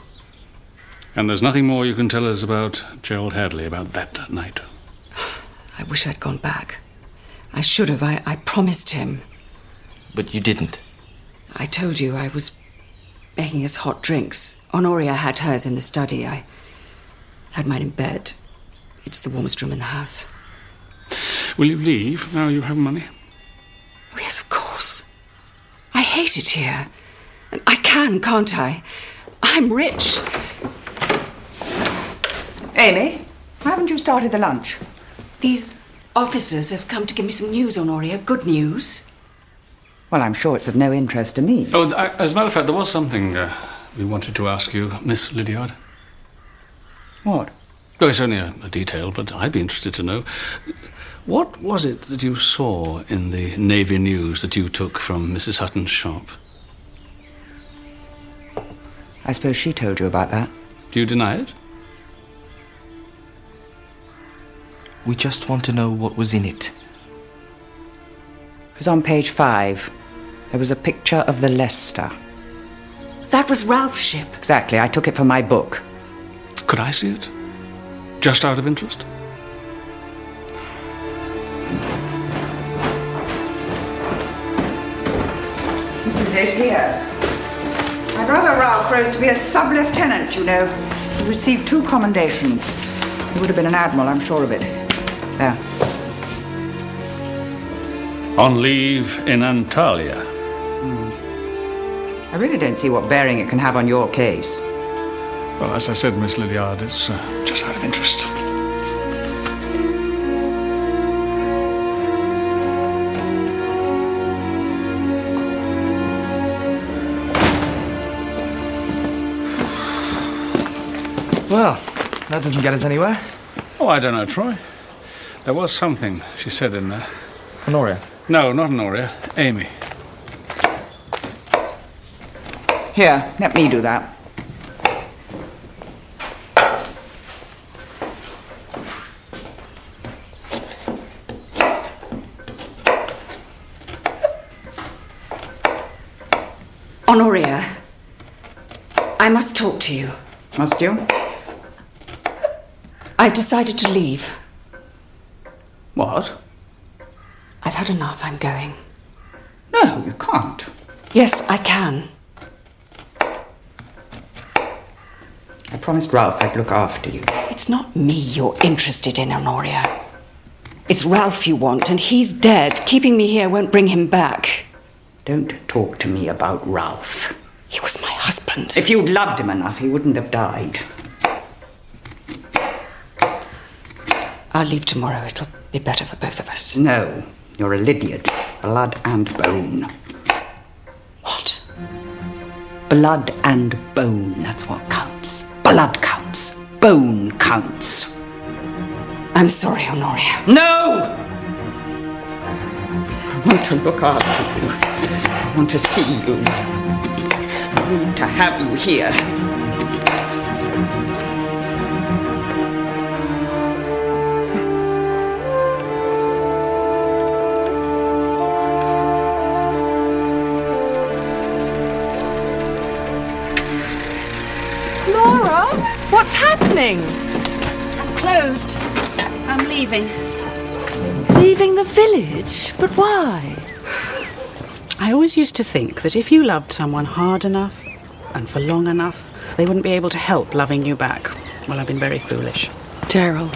And there's nothing more you can tell us about Gerald Hadley, about that night? I wish I'd gone back. I should have. I promised him. But you didn't. I told you I was making us hot drinks. Honoria had hers in the study. I had mine in bed. It's the warmest room in the house. Will you leave now you have money? Oh, yes, of course. I hate it here. And I can't I? I'm rich. Amy, haven't you started the lunch? These officers have come to give me some news, Honoria. Good news. Well, I'm sure it's of no interest to me. Oh, as a matter of fact, there was something we wanted to ask you, Miss Lydiard. What? Oh, it's only a detail, but I'd be interested to know. What was it that you saw in the Navy News that you took from Mrs. Hutton's shop? I suppose she told you about that. Do you deny it? We just want to know what was in it. It was on page 5. There was a picture of the Leicester. That was Ralph's ship. Exactly. I took it for my book. Could I see it? Just out of interest? This is it here. My brother Ralph rose to be a sub-lieutenant, you know. He received 2 commendations. He would have been an admiral, I'm sure of it. There. On leave in Antalya. I really don't see what bearing it can have on your case. Well, as I said, Miss Lydiard, it's just out of interest. Well, that doesn't get us anywhere. Oh, I don't know, Troy. There was something she said in there. Honoria? No, not Honoria. Amy. Here, let me do that. Honoria, I must talk to you. Must you? I've decided to leave. What? I've had enough. I'm going. No, you can't. Yes, I can. I promised Ralph I'd look after you. It's not me you're interested in, Honoria. It's Ralph you want, and he's dead. Keeping me here won't bring him back. Don't talk to me about Ralph. He was my husband. If you'd loved him enough, he wouldn't have died. I'll leave tomorrow. It'll be better for both of us. No, you're a Lydiard. Blood and bone. What? Blood and bone, that's what counts. Blood counts. Bone counts. I'm sorry, Honoria. No! I want to look after you. I want to see you. I need to have you here. Laura, what's happening? I'm closed. I'm leaving. Leaving the village? But why? I always used to think that if you loved someone hard enough and for long enough, they wouldn't be able to help loving you back. Well, I've been very foolish. Gerald.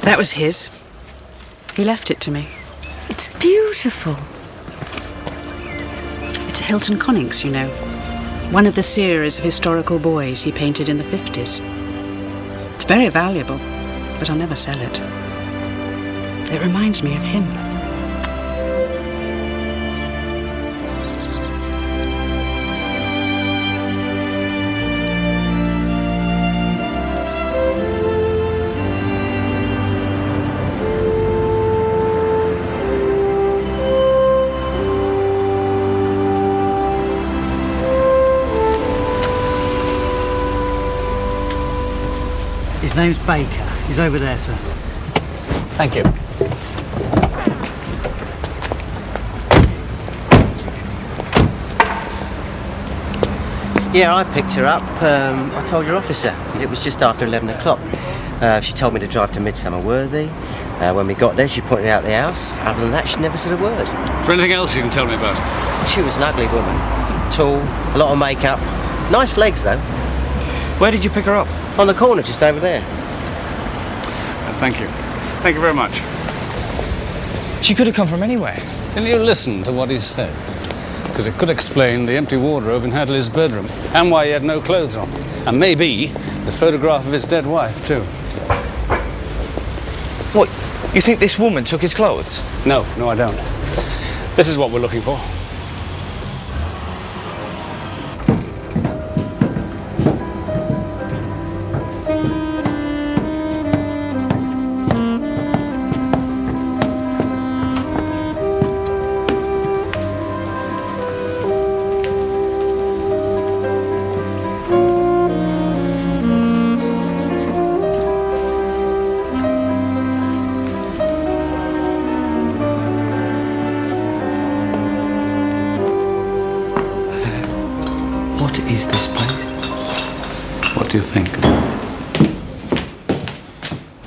That was his. He left it to me. It's beautiful. It's a Hilton Connings, you know. One of the series of historical boys he painted in the 50s. It's very valuable, but I'll never sell it. It reminds me of him. His name's Baker. He's over there, sir. Thank you. Yeah, I picked her up. I told your officer. It was just after 11 o'clock. She told me to drive to Midsomer Worthy. When we got there, she pointed out the house. Other than that, she never said a word. Is there anything else you can tell me about her? She was an ugly woman. Tall, a lot of makeup. Nice legs, though. Where did you pick her up? On the corner, just over there. Thank you. Thank you very much. She could have come from anywhere. Can you listen to what he said? Because it could explain the empty wardrobe in Hadley's bedroom, and why he had no clothes on. And maybe the photograph of his dead wife, too. What, you think this woman took his clothes? No, I don't. This is what we're looking for. What is this place? What do you think?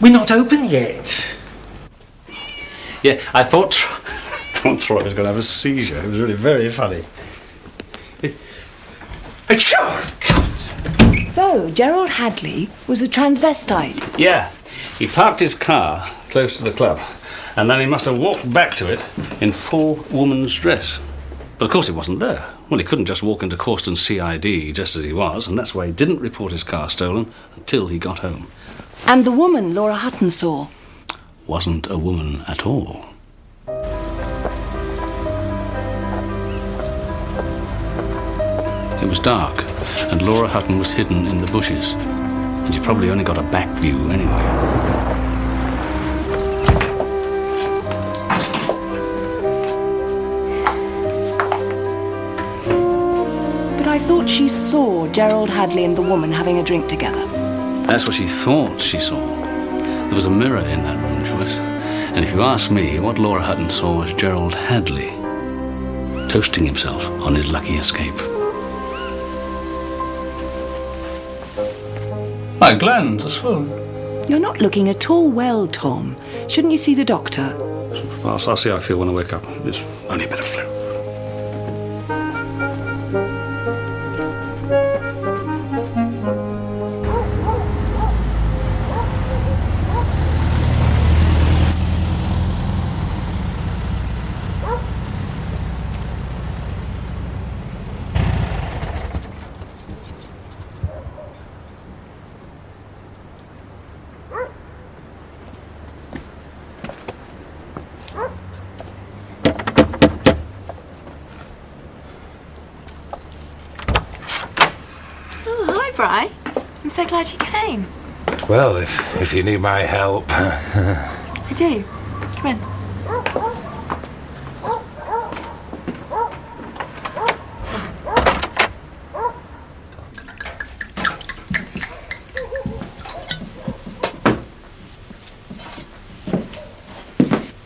We're not open yet. Yeah, I thought Troy was going to have a seizure. It was really very funny. So, Gerald Hadley was a transvestite. Yeah, he parked his car close to the club, and then he must have walked back to it in full woman's dress. But of course he wasn't there. Well, he couldn't just walk into Causton CID just as he was, and that's why he didn't report his car stolen until he got home. And the woman Laura Hutton saw Wasn't a woman at all. It was dark, and Laura Hutton was hidden in the bushes, and you probably only got a back view anyway. I thought she saw Gerald Hadley and the woman having a drink together. That's what she thought she saw. There was a mirror in that room, Joyce. And if you ask me, what Laura Hutton saw was Gerald Hadley toasting himself on his lucky escape. My glands are swollen. You're not looking at all well, Tom. Shouldn't you see the doctor? I'll see how I feel when I wake up. It's only a bit of flu. Bri. I'm so glad you came. Well, if you need my help. I do. Come in.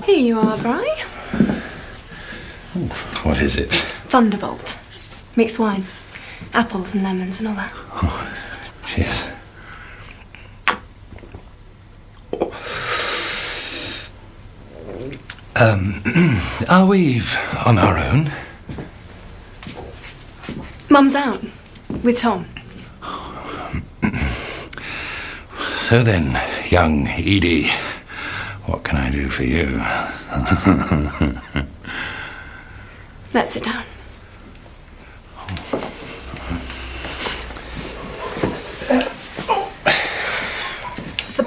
Here you are, Bri. What is it? Thunderbolt. Mixed wine. Apples and lemons and all that. Oh, cheers. Are we on our own? Mum's out. With Tom. So then, young Edie, what can I do for you? Let's sit down.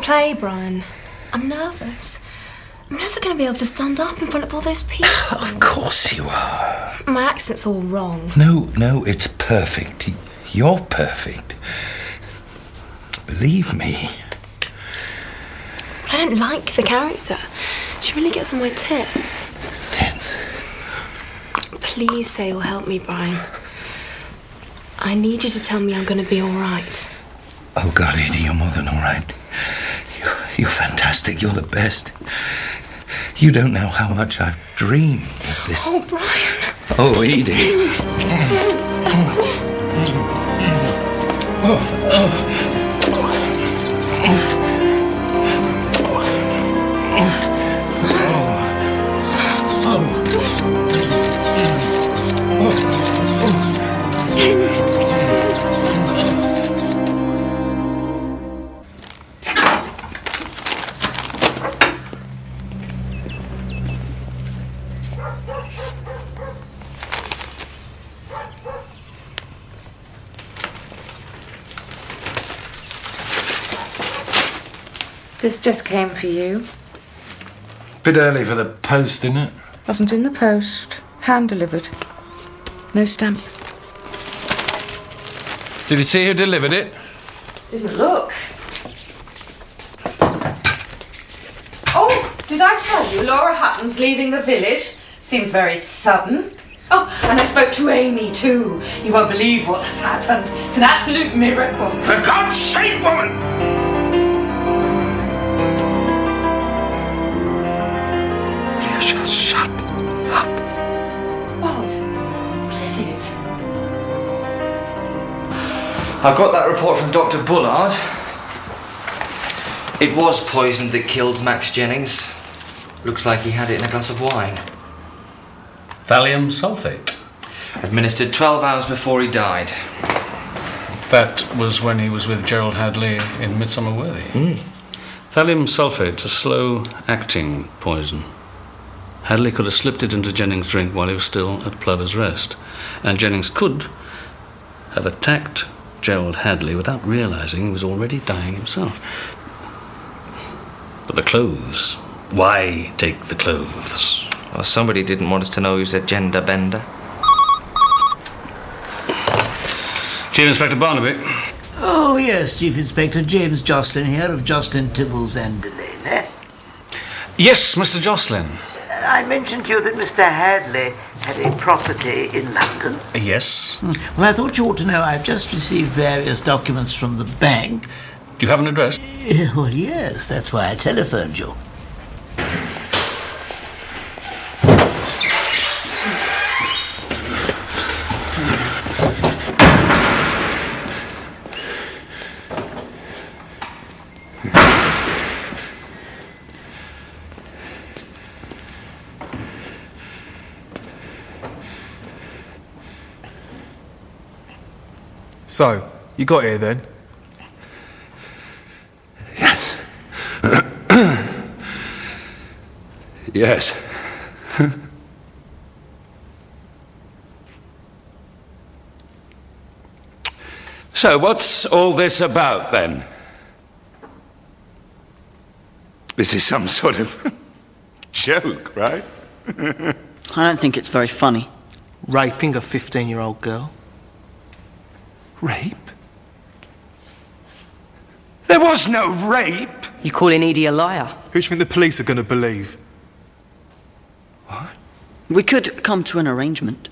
play, Brian. I'm nervous. I'm never going to be able to stand up in front of all those people. Of course you are. My accent's all wrong. No, it's perfect. You're perfect. Believe me. But I don't like the character. She really gets on my tits. Please say you'll help me, Brian. I need you to tell me I'm going to be all right. Oh, God, Edie, you're more than all right. You're fantastic. You're the best. You don't know how much I've dreamed of this. Oh, Brian. Oh, Edie. This just came for you. Bit early for the post, isn't it? Wasn't in the post. Hand delivered. No stamp. Did you see who delivered it? Didn't look. Oh, did I tell you Laura Hutton's leaving the village? Seems very sudden. Oh, and I spoke to Amy too. You won't believe what has happened. It's an absolute miracle. For God's sake, woman! You shall shut up. What? What is it? I've got that report from Dr. Bullard. It was poison that killed Max Jennings. Looks like he had it in a glass of wine. Thallium sulfate. Administered 12 hours before he died. That was when he was with Gerald Hadley in Midsomer Worthy. Thallium sulfate's a slow-acting poison. Hadley could have slipped it into Jennings' drink while he was still at Plover's Rest, and Jennings could have attacked Gerald Hadley without realising he was already dying himself. But the clothes. Why take the clothes? Well, somebody didn't want us to know he was a gender bender. Chief Inspector Barnaby. Oh, yes, Chief Inspector James Jocelyn here of Jocelyn, Tibbles and Delane. Yes, Mr. Jocelyn. I mentioned to you that Mr. Hadley had a property in London. Yes. Well, I thought you ought to know I've just received various documents from the bank. Do you have an address? Well, yes, that's why I telephoned you. So, you got here then? Yes. So, what's all this about, then? This is some sort of joke, right? I don't think it's very funny. Raping a 15-year-old girl? Rape? There was no rape! You calling Edie a liar? Who do you think the police are going to believe? What? We could come to an arrangement.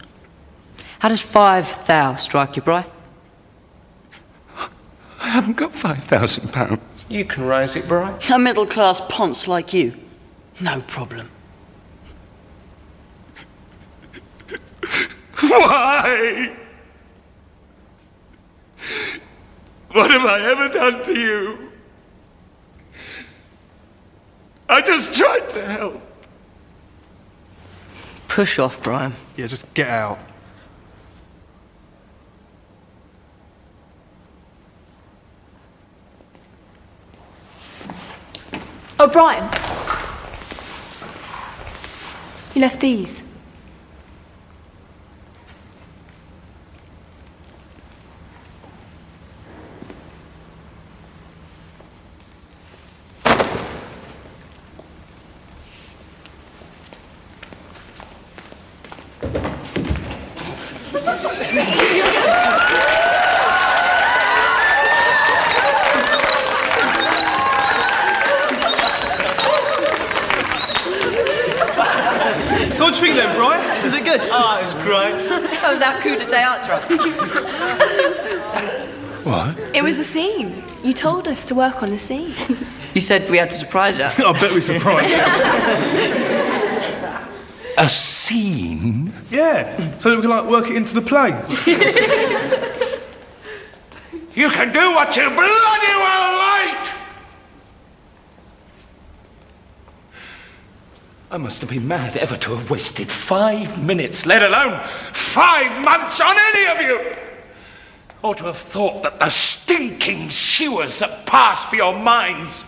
How does 5,000 strike you, Bri? I haven't got £5,000. You can raise it, Bri. A middle-class ponce like you. No problem. Why? What have I ever done to you? I just tried to help. Push off, Brian. Yeah, just get out. Oh, Brian. You left these. So what do you think then, Brian? Was it good? Oh, it was great. That was our coup de théâtre. What? It was a scene. You told us to work on a scene. You said we had to surprise you. I bet we surprised you. A scene? Yeah, so that we can, like, work it into the play. You can do what you bloody well like! I must have been mad ever to have wasted 5 minutes, let alone 5 months on any of you! Or to have thought that the stinking sewers that pass for your minds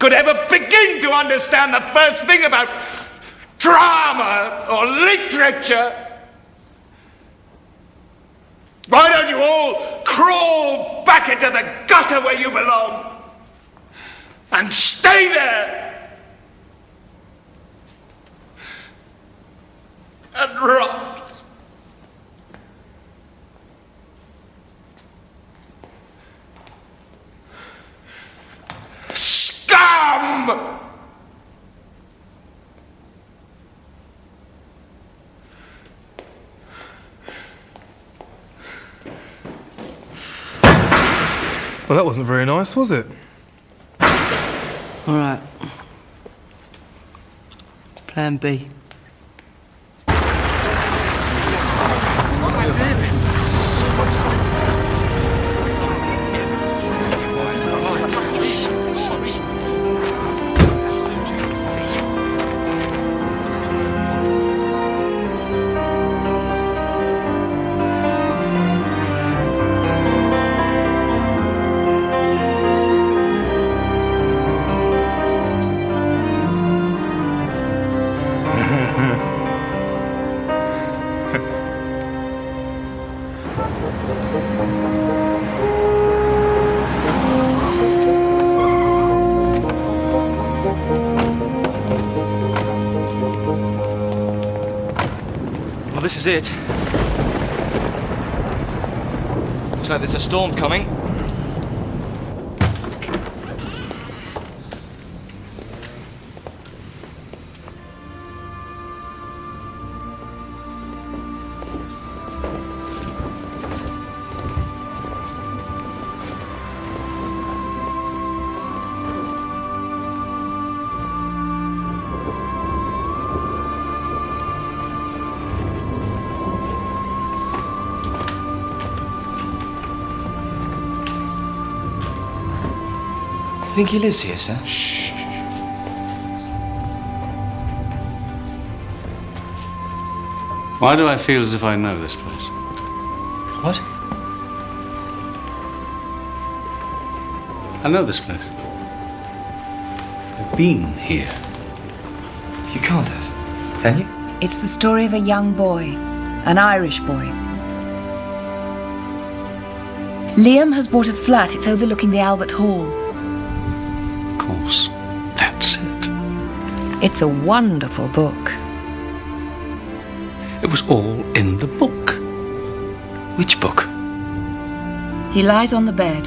could ever begin to understand the first thing about drama or literature. Why don't you all crawl back into the gutter where you belong and stay there and rot? Scum! Well, that wasn't very nice, was it? All right. Plan B. Well, this is it. Looks like there's a storm coming. I think he lives here, sir. Shh. Why do I feel as if I know this place? What? I know this place. I've been here. You can't have, can you? It's the story of a young boy, an Irish boy. Liam has bought a flat. It's overlooking the Albert Hall. Of course, that's it. It's a wonderful book. It was all in the book. Which book? He lies on the bed,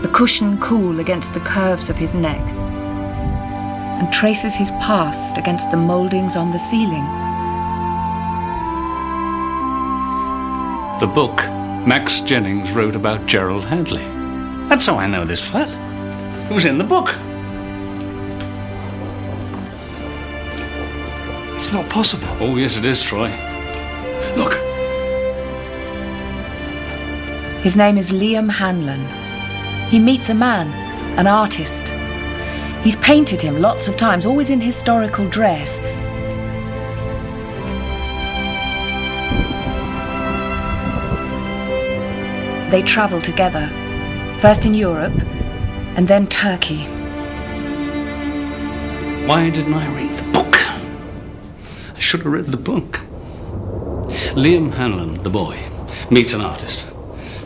the cushion cool against the curves of his neck, and traces his past against the mouldings on the ceiling. The book Max Jennings wrote about Gerald Hadley. That's how I know this flat. It was in the book. It's not possible. Oh, yes, it is, Troy. Look. His name is Liam Hanlon. He meets a man, an artist. He's painted him lots of times, always in historical dress. They travel together, first in Europe and then Turkey. Why didn't I read the book? I should have read the book. Liam Hanlon, the boy, meets an artist.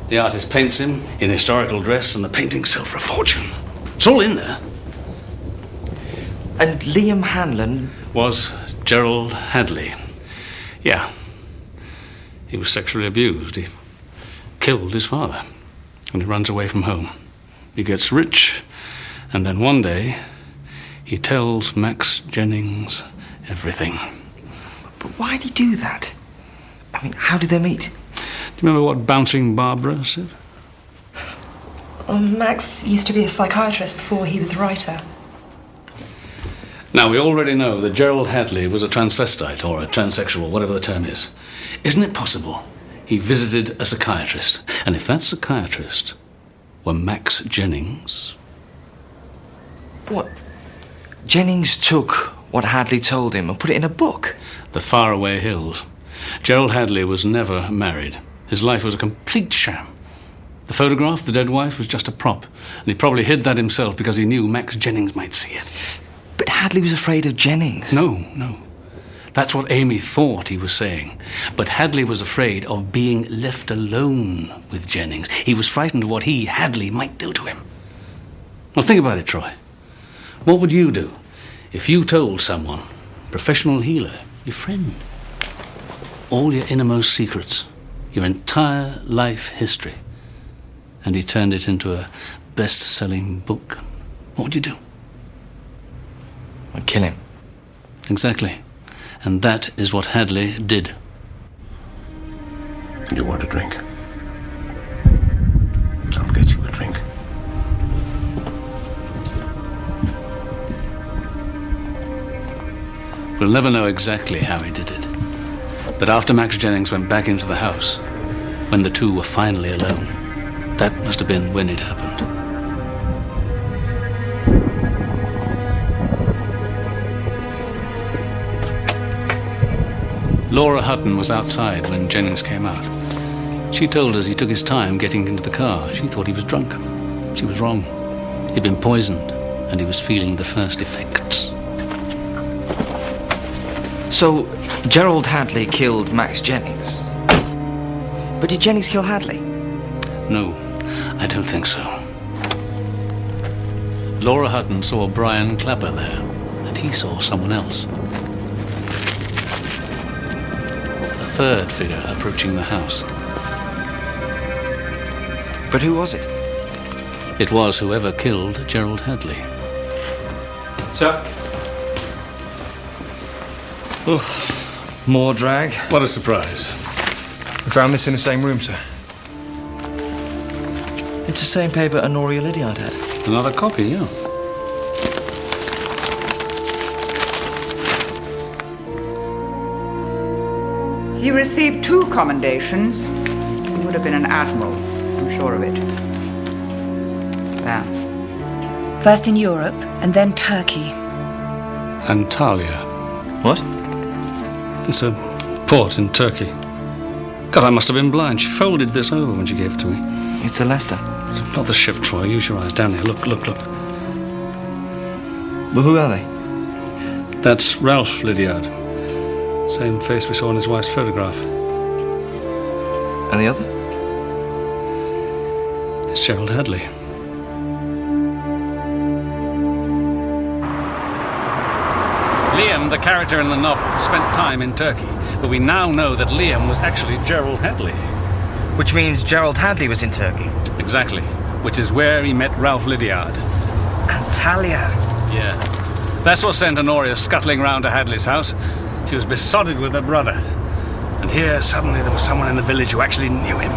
The artist paints him in historical dress and the paintings sell for a fortune. It's all in there. And Liam Hanlon was Gerald Hadley. Yeah. He was sexually abused. He killed his father. And he runs away from home. He gets rich, and then one day he tells Max Jennings everything. But why'd he do that? I mean, how did they meet? Do you remember what Bouncing Barbara said? Max used to be a psychiatrist before he was a writer. Now, we already know that Gerald Hadley was a transvestite, or a transsexual, whatever the term is. Isn't it possible he visited a psychiatrist? And if that psychiatrist were Max Jennings... What? Jennings took what Hadley told him and put it in a book? The Faraway Hills. Gerald Hadley was never married. His life was a complete sham. The photograph, the dead wife, was just a prop. And he probably hid that himself because he knew Max Jennings might see it. But Hadley was afraid of Jennings. No. That's what Amy thought he was saying. But Hadley was afraid of being left alone with Jennings. He was frightened of what he, Hadley, might do to him. Well, think about it, Troy. What would you do if you told someone, professional healer, your friend, all your innermost secrets, your entire life history, and he turned it into a best-selling book? What would you do? I'd kill him. Exactly. And that is what Hadley did. You want a drink? I'll get you a drink. We'll never know exactly how he did it. But after Max Jennings went back into the house, when the two were finally alone, that must have been when it happened. Laura Hutton was outside when Jennings came out. She told us he took his time getting into the car. She thought he was drunk. She was wrong. He'd been poisoned, and he was feeling the first effects. So, Gerald Hadley killed Max Jennings. But did Jennings kill Hadley? No, I don't think so. Laura Hutton saw Brian Clapper there, and he saw someone else. A third figure approaching the house. But who was it? It was whoever killed Gerald Hadley. Sir? More drag. What a surprise. We found this in the same room, sir. It's the same paper Honoria Lydiard had. Another copy, yeah. He received 2 commendations. He would have been an admiral, I'm sure of it. There. First in Europe, and then Turkey. Antalya. What? It's a port in Turkey. God, I must have been blind. She folded this over when she gave it to me. It's a Leicester. Not the ship, Troy. Use your eyes. Down here. Look. Well, who are they? That's Ralph Lydiard. Same face we saw in his wife's photograph. And the other? It's Gerald Hadley. Liam, the character in the novel, spent time in Turkey, but we now know that Liam was actually Gerald Hadley. Which means Gerald Hadley was in Turkey. Exactly. Which is where he met Ralph Lydiard. Antalya. Yeah. That's what sent Honoria scuttling round to Hadley's house. She was besotted with her brother. And here, suddenly, there was someone in the village who actually knew him.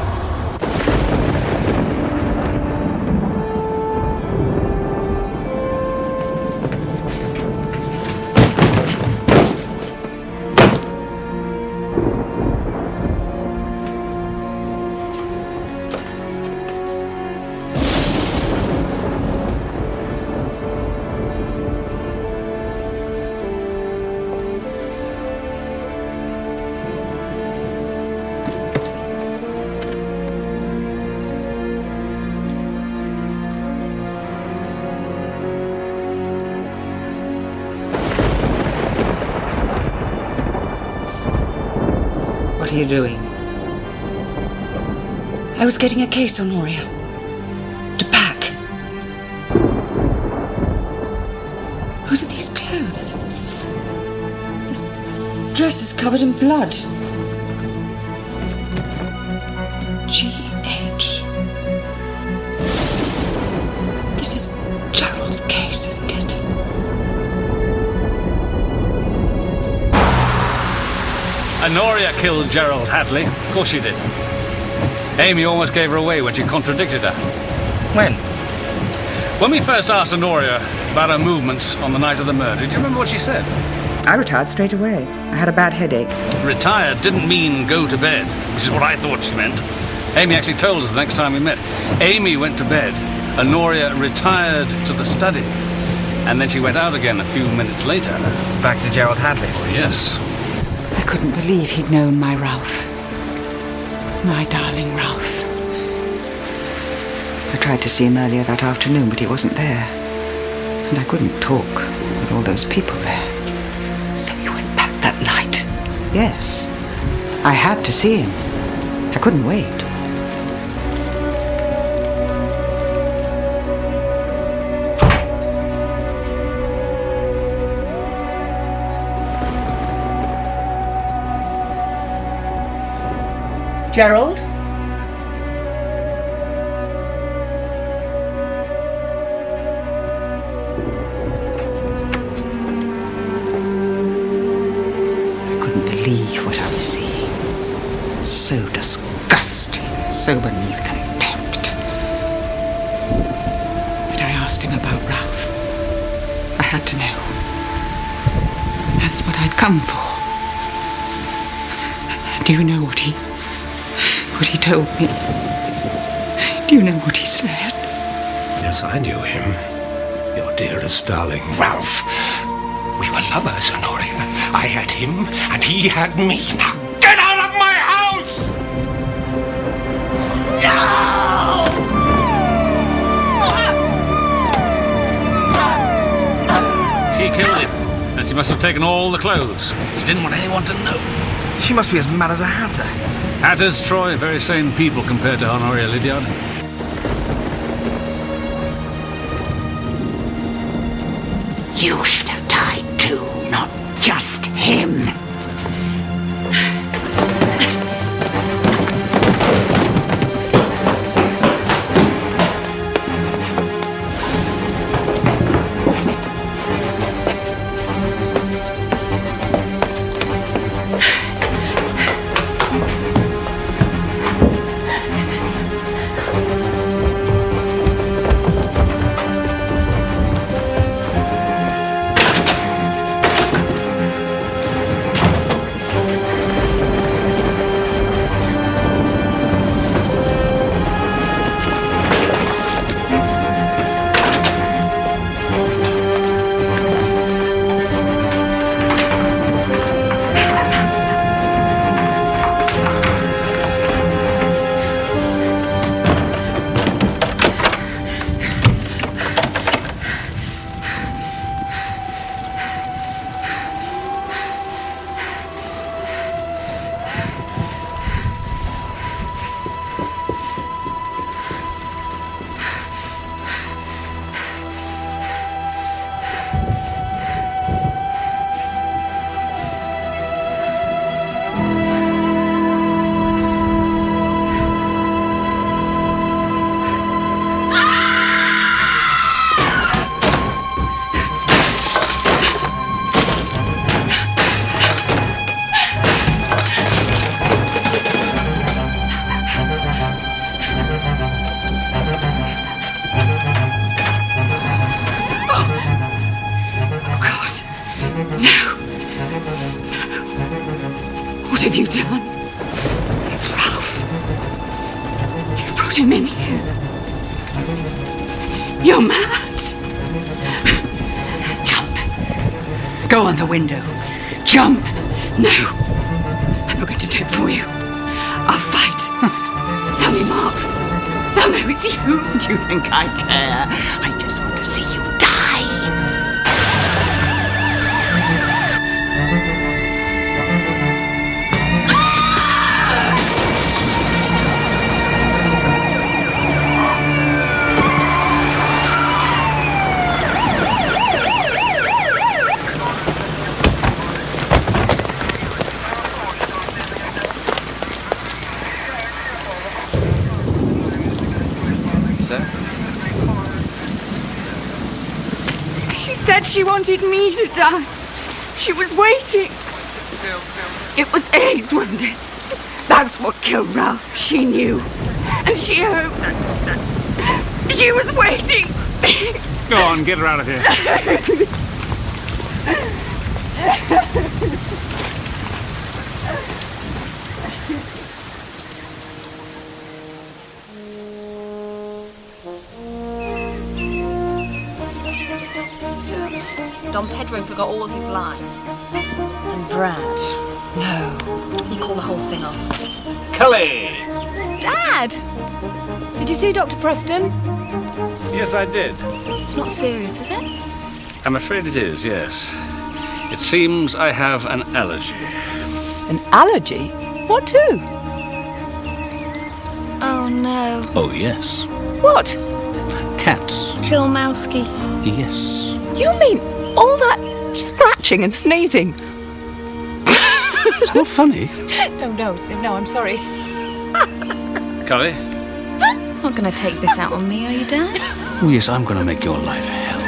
What are you doing? I was getting a case, Honoria. To pack. Whose are these clothes? This dress is covered in blood. Honoria killed Gerald Hadley. Of course she did. Amy almost gave her away when she contradicted her. When? When we first asked Honoria about her movements on the night of the murder, do you remember what she said? I retired straight away. I had a bad headache. Retired didn't mean go to bed, which is what I thought she meant. Amy actually told us the next time we met. Amy went to bed, Honoria retired to the study, and then she went out again a few minutes later. Back to Gerald Hadley's? Yes. I couldn't believe he'd known my Ralph. My darling Ralph. I tried to see him earlier that afternoon, but he wasn't there. And I couldn't talk with all those people there. So you went back that night? Yes. I had to see him. I couldn't wait. Gerald? Believe what I was seeing. So disgusting, so beneath contempt. But I asked him about Ralph. I had to know. That's what I'd come for. Do you know what he told me? Do you know what he said? Yes, I knew him. Your dearest darling, Ralph. We were lovers, Honoria. I had him, and he had me. Now get out of my house! No! She killed him, and she must have taken all the clothes. She didn't want anyone to know. She must be as mad as a hatter. Hatters, Troy, very sane people compared to Honoria Lydiard. You should have died too, not just him. What have you done? It's Ralph. You've brought him in here. You're mad. Jump. Go on the window. Jump. No. I'm not going to do it for you. I'll fight. How many marks? Oh no, it's you. Do you think I care? I just want to see you die. She said she wanted me to die. She was waiting. It was AIDS, wasn't it? That's what killed Ralph. She knew. And she hoped that she was waiting. Go on, get her out of here. Don Pedro forgot all his lines. And Brad, no, he called the whole thing off. Cully! Dad! Did you see Dr. Preston? Yes, I did. It's not serious, is it? I'm afraid it is, yes. It seems I have an allergy. An allergy? What to? Oh no. Oh, yes. What? Cats. Kill Mousky. Yes. You mean all that scratching and sneezing? It's not funny. No, I'm sorry. Cully? Not gonna take this out on me, are you, Dad? Oh, yes, I'm gonna make your life hell.